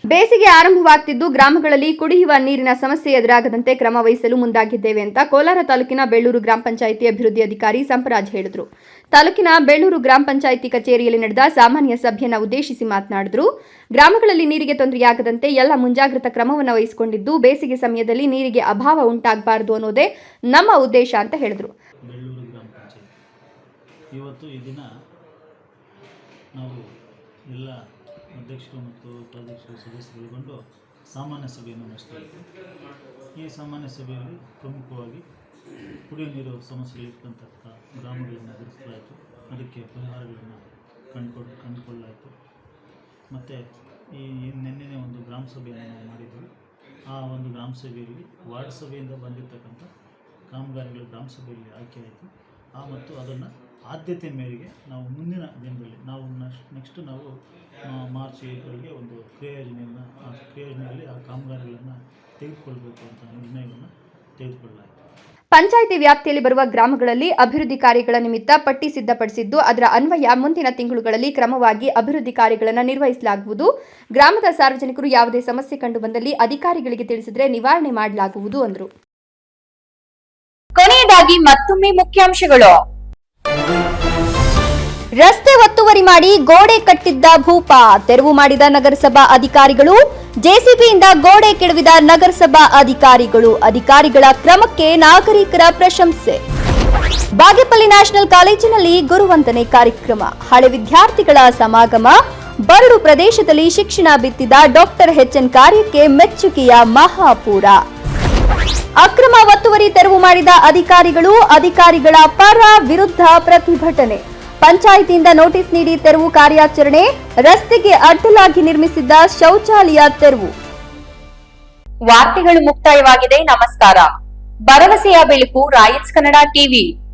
B: ಬೇಸಿಗೆ ಆರಂಭವಾಗುತ್ತಿದ್ದು ಗ್ರಾಮಗಳಲ್ಲಿ ಕುಡಿಯುವ ನೀರಿನ ಸಮಸ್ಯೆ ಎದುರಾಗದಂತೆ ಕ್ರಮ ವಹಿಸಲು ಮುಂದಾಗಿದ್ದೇವೆ ಅಂತ ಕೋಲಾರ ತಾಲೂಕಿನ ಬೆಳ್ಳೂರು ಗ್ರಾಮ ಪಂಚಾಯಿತಿ ಅಭಿವೃದ್ಧಿ ಅಧಿಕಾರಿ ಸಂಪರಾಜ್ ಹೇಳಿದರು. ತಾಲೂಕಿನ ಬೆಳ್ಳೂರು ಗ್ರಾಮ ಪಂಚಾಯಿತಿ ಕಚೇರಿಯಲ್ಲಿ ನಡೆದ ಸಾಮಾನ್ಯ ಸಭೆಯನ್ನು ಉದ್ದೇಶಿಸಿ ಮಾತನಾಡಿದರು. ಗ್ರಾಮಗಳಲ್ಲಿ ನೀರಿಗೆ ತೊಂದರೆಯಾಗದಂತೆ ಎಲ್ಲ ಮುಂಜಾಗ್ರತಾ ಕ್ರಮವನ್ನು ವಹಿಸಿಕೊಂಡಿದ್ದು ಬೇಸಿಗೆ ಸಮಯದಲ್ಲಿ ನೀರಿಗೆ ಅಭಾವ ಉಂಟಾಗಬಾರದು ಅನ್ನೋದೇ ನಮ್ಮ ಉದ್ದೇಶ ಅಂತ ಹೇಳಿದರು.
K: ಬೆಳ್ಳೂರು ಗ್ರಾಮ ಪಂಚಾಯಿತಿ ಇವತ್ತು ಈ ದಿನ ನಾವು ಎಲ್ಲ ಅಧ್ಯಕ್ಷರು ಮತ್ತು ಉಪಾಧ್ಯಕ್ಷರು ಸದಸ್ಯರುಗೊಂಡು ಸಾಮಾನ್ಯ ಸಭೆಯನ್ನು ನಡೆಸ್ತಾ ಇದ್ದೀವಿ. ಈ ಸಾಮಾನ್ಯ ಸಭೆಯಲ್ಲಿ ಪ್ರಮುಖವಾಗಿ ಕುಡಿಯುವ ನೀರು ಸಮಸ್ಯೆಗಳಿರ್ತಕ್ಕಂಥ ಗ್ರಾಮಗಳನ್ನು ಎದುರಿಸಲಾಯಿತು. ಅದಕ್ಕೆ ಪರಿಹಾರಗಳನ್ನು ಕಂಡುಕೊಳ್ಳಲಾಯಿತು. ಮತ್ತು ನಿನ್ನೆ ಒಂದು ಗ್ರಾಮ ಸಭೆಯನ್ನು ನಾವು ಮಾಡಿದ್ವಿ. ಆ ಒಂದು ಗ್ರಾಮ ಸಭೆಯಲ್ಲಿ ವಾರ್ಡ್ ಸಭೆಯಿಂದ ಬಂದಿರತಕ್ಕಂಥ ಕಾಮಗಾರಿಗಳು ಗ್ರಾಮ ಸಭೆಯಲ್ಲಿ ಆಯ್ಕೆಯಾಯಿತು. ಮತ್ತು ಅದನ್ನು ಆದ್ಯತೆ ಮೇರೆಗೆ ನಾವು ಮುಂದಿನ ದಿನದಲ್ಲಿ ನಾವು ನೆಕ್ಸ್ಟ್ ನಾವು ಮಾರ್ಚ್ ಏಪ್ರಿಲ್ಗೆ ಒಂದು ಕ್ರಿಯಾಯೋಜನೆಯನ್ನು ಆ ಕಾಮಗಾರಿಗಳನ್ನು ತೆಗೆದುಕೊಳ್ಬೇಕು ಅಂತ ನಿರ್ಣಯವನ್ನು ತೆಗೆದುಕೊಳ್ಳಲಾಯಿತು.
B: ಪಂಚಾಯಿತಿ ವ್ಯಾಪ್ತಿಯಲ್ಲಿ ಬರುವ ಗ್ರಾಮಗಳಲ್ಲಿ ಅಭಿವೃದ್ಧಿ ಕಾರ್ಯಗಳ ನಿಮಿತ್ತ ಪಟ್ಟಿ ಸಿದ್ಧಪಡಿಸಿದ್ದು ಅದರ ಅನ್ವಯ ಮುಂದಿನ ತಿಂಗಳುಗಳಲ್ಲಿ ಕ್ರಮವಾಗಿ ಅಭಿವೃದ್ಧಿ ಕಾರ್ಯಗಳನ್ನು ನಿರ್ವಹಿಸಲಾಗುವುದು. ಗ್ರಾಮದ ಸಾರ್ವಜನಿಕರು ಯಾವುದೇ ಸಮಸ್ಯೆ ಕಂಡು ಬಂದಲ್ಲಿ ಅಧಿಕಾರಿಗಳಿಗೆ ತಿಳಿಸಿದರೆ ನಿವಾರಣೆ ಮಾಡಲಾಗುವುದು ಎಂದರು.
A: ಕೊನೆಯದಾಗಿ ಮತ್ತೊಮ್ಮೆ ಮುಖ್ಯಾಂಶಗಳು.
B: ರಸ್ತೆ ಒತ್ತುವರಿ ಮಾಡಿ ಗೋಡೆ ಕಟ್ಟಿದ್ದ ಭೂಪ ತೆರವು ಮಾಡಿದ ನಗರಸಭಾ ಅಧಿಕಾರಿಗಳು. ಜೆಸಿಬಿಯಿಂದ ಗೋಡೆ ಕೆಡವಿದ ನಗರಸಭಾ ಅಧಿಕಾರಿಗಳ ಕ್ರಮಕ್ಕೆ ನಾಗರಿಕರ ಪ್ರಶಂಸೆ. ಬಾಗೇಪಲ್ಲಿ ನ್ಯಾಷನಲ್ ಕಾಲೇಜಿನಲ್ಲಿ ಗುರುವಂದನೆ ಕಾರ್ಯಕ್ರಮ. ಹಳೆ ವಿದ್ಯಾರ್ಥಿಗಳ ಸಮಾಗಮ. ಬರಡು ಪ್ರದೇಶದಲ್ಲಿ ಶಿಕ್ಷಣ ಬಿತ್ತಿದ ಡಾಕ್ಟರ್ ಎಚ್ ಎನ್ ಕಾರ್ಯಕ್ಕೆ ಮೆಚ್ಚುಗೆಯ ಮಹಾಪೂರ. ಅಕ್ರಮ ಒತ್ತುವರಿ ತೆರವು ಮಾಡಿದ ಅಧಿಕಾರಿಗಳ ಪರ ವಿರುದ್ಧ ಪ್ರತಿಭಟನೆ. ಪಂಚಾಯಿತಿಯಿಂದ ನೋಟಿಸ್ ನೀಡಿ ತೆರವು ಕಾರ್ಯಾಚರಣೆ. ರಸ್ತೆಗೆ ಅಡ್ಡಲಾಗಿ ನಿರ್ಮಿಸಿದ್ದ ಶೌಚಾಲಯ ತೆರವು.
A: ವಾರ್ತೆಗಳು ಮುಕ್ತಾಯವಾಗಿದೆ. ನಮಸ್ಕಾರ. ಭರವಸೆಯ ಬೆಳಕು ರಾಯಲ್ಸ್ ಕನ್ನಡ ಟಿವಿ.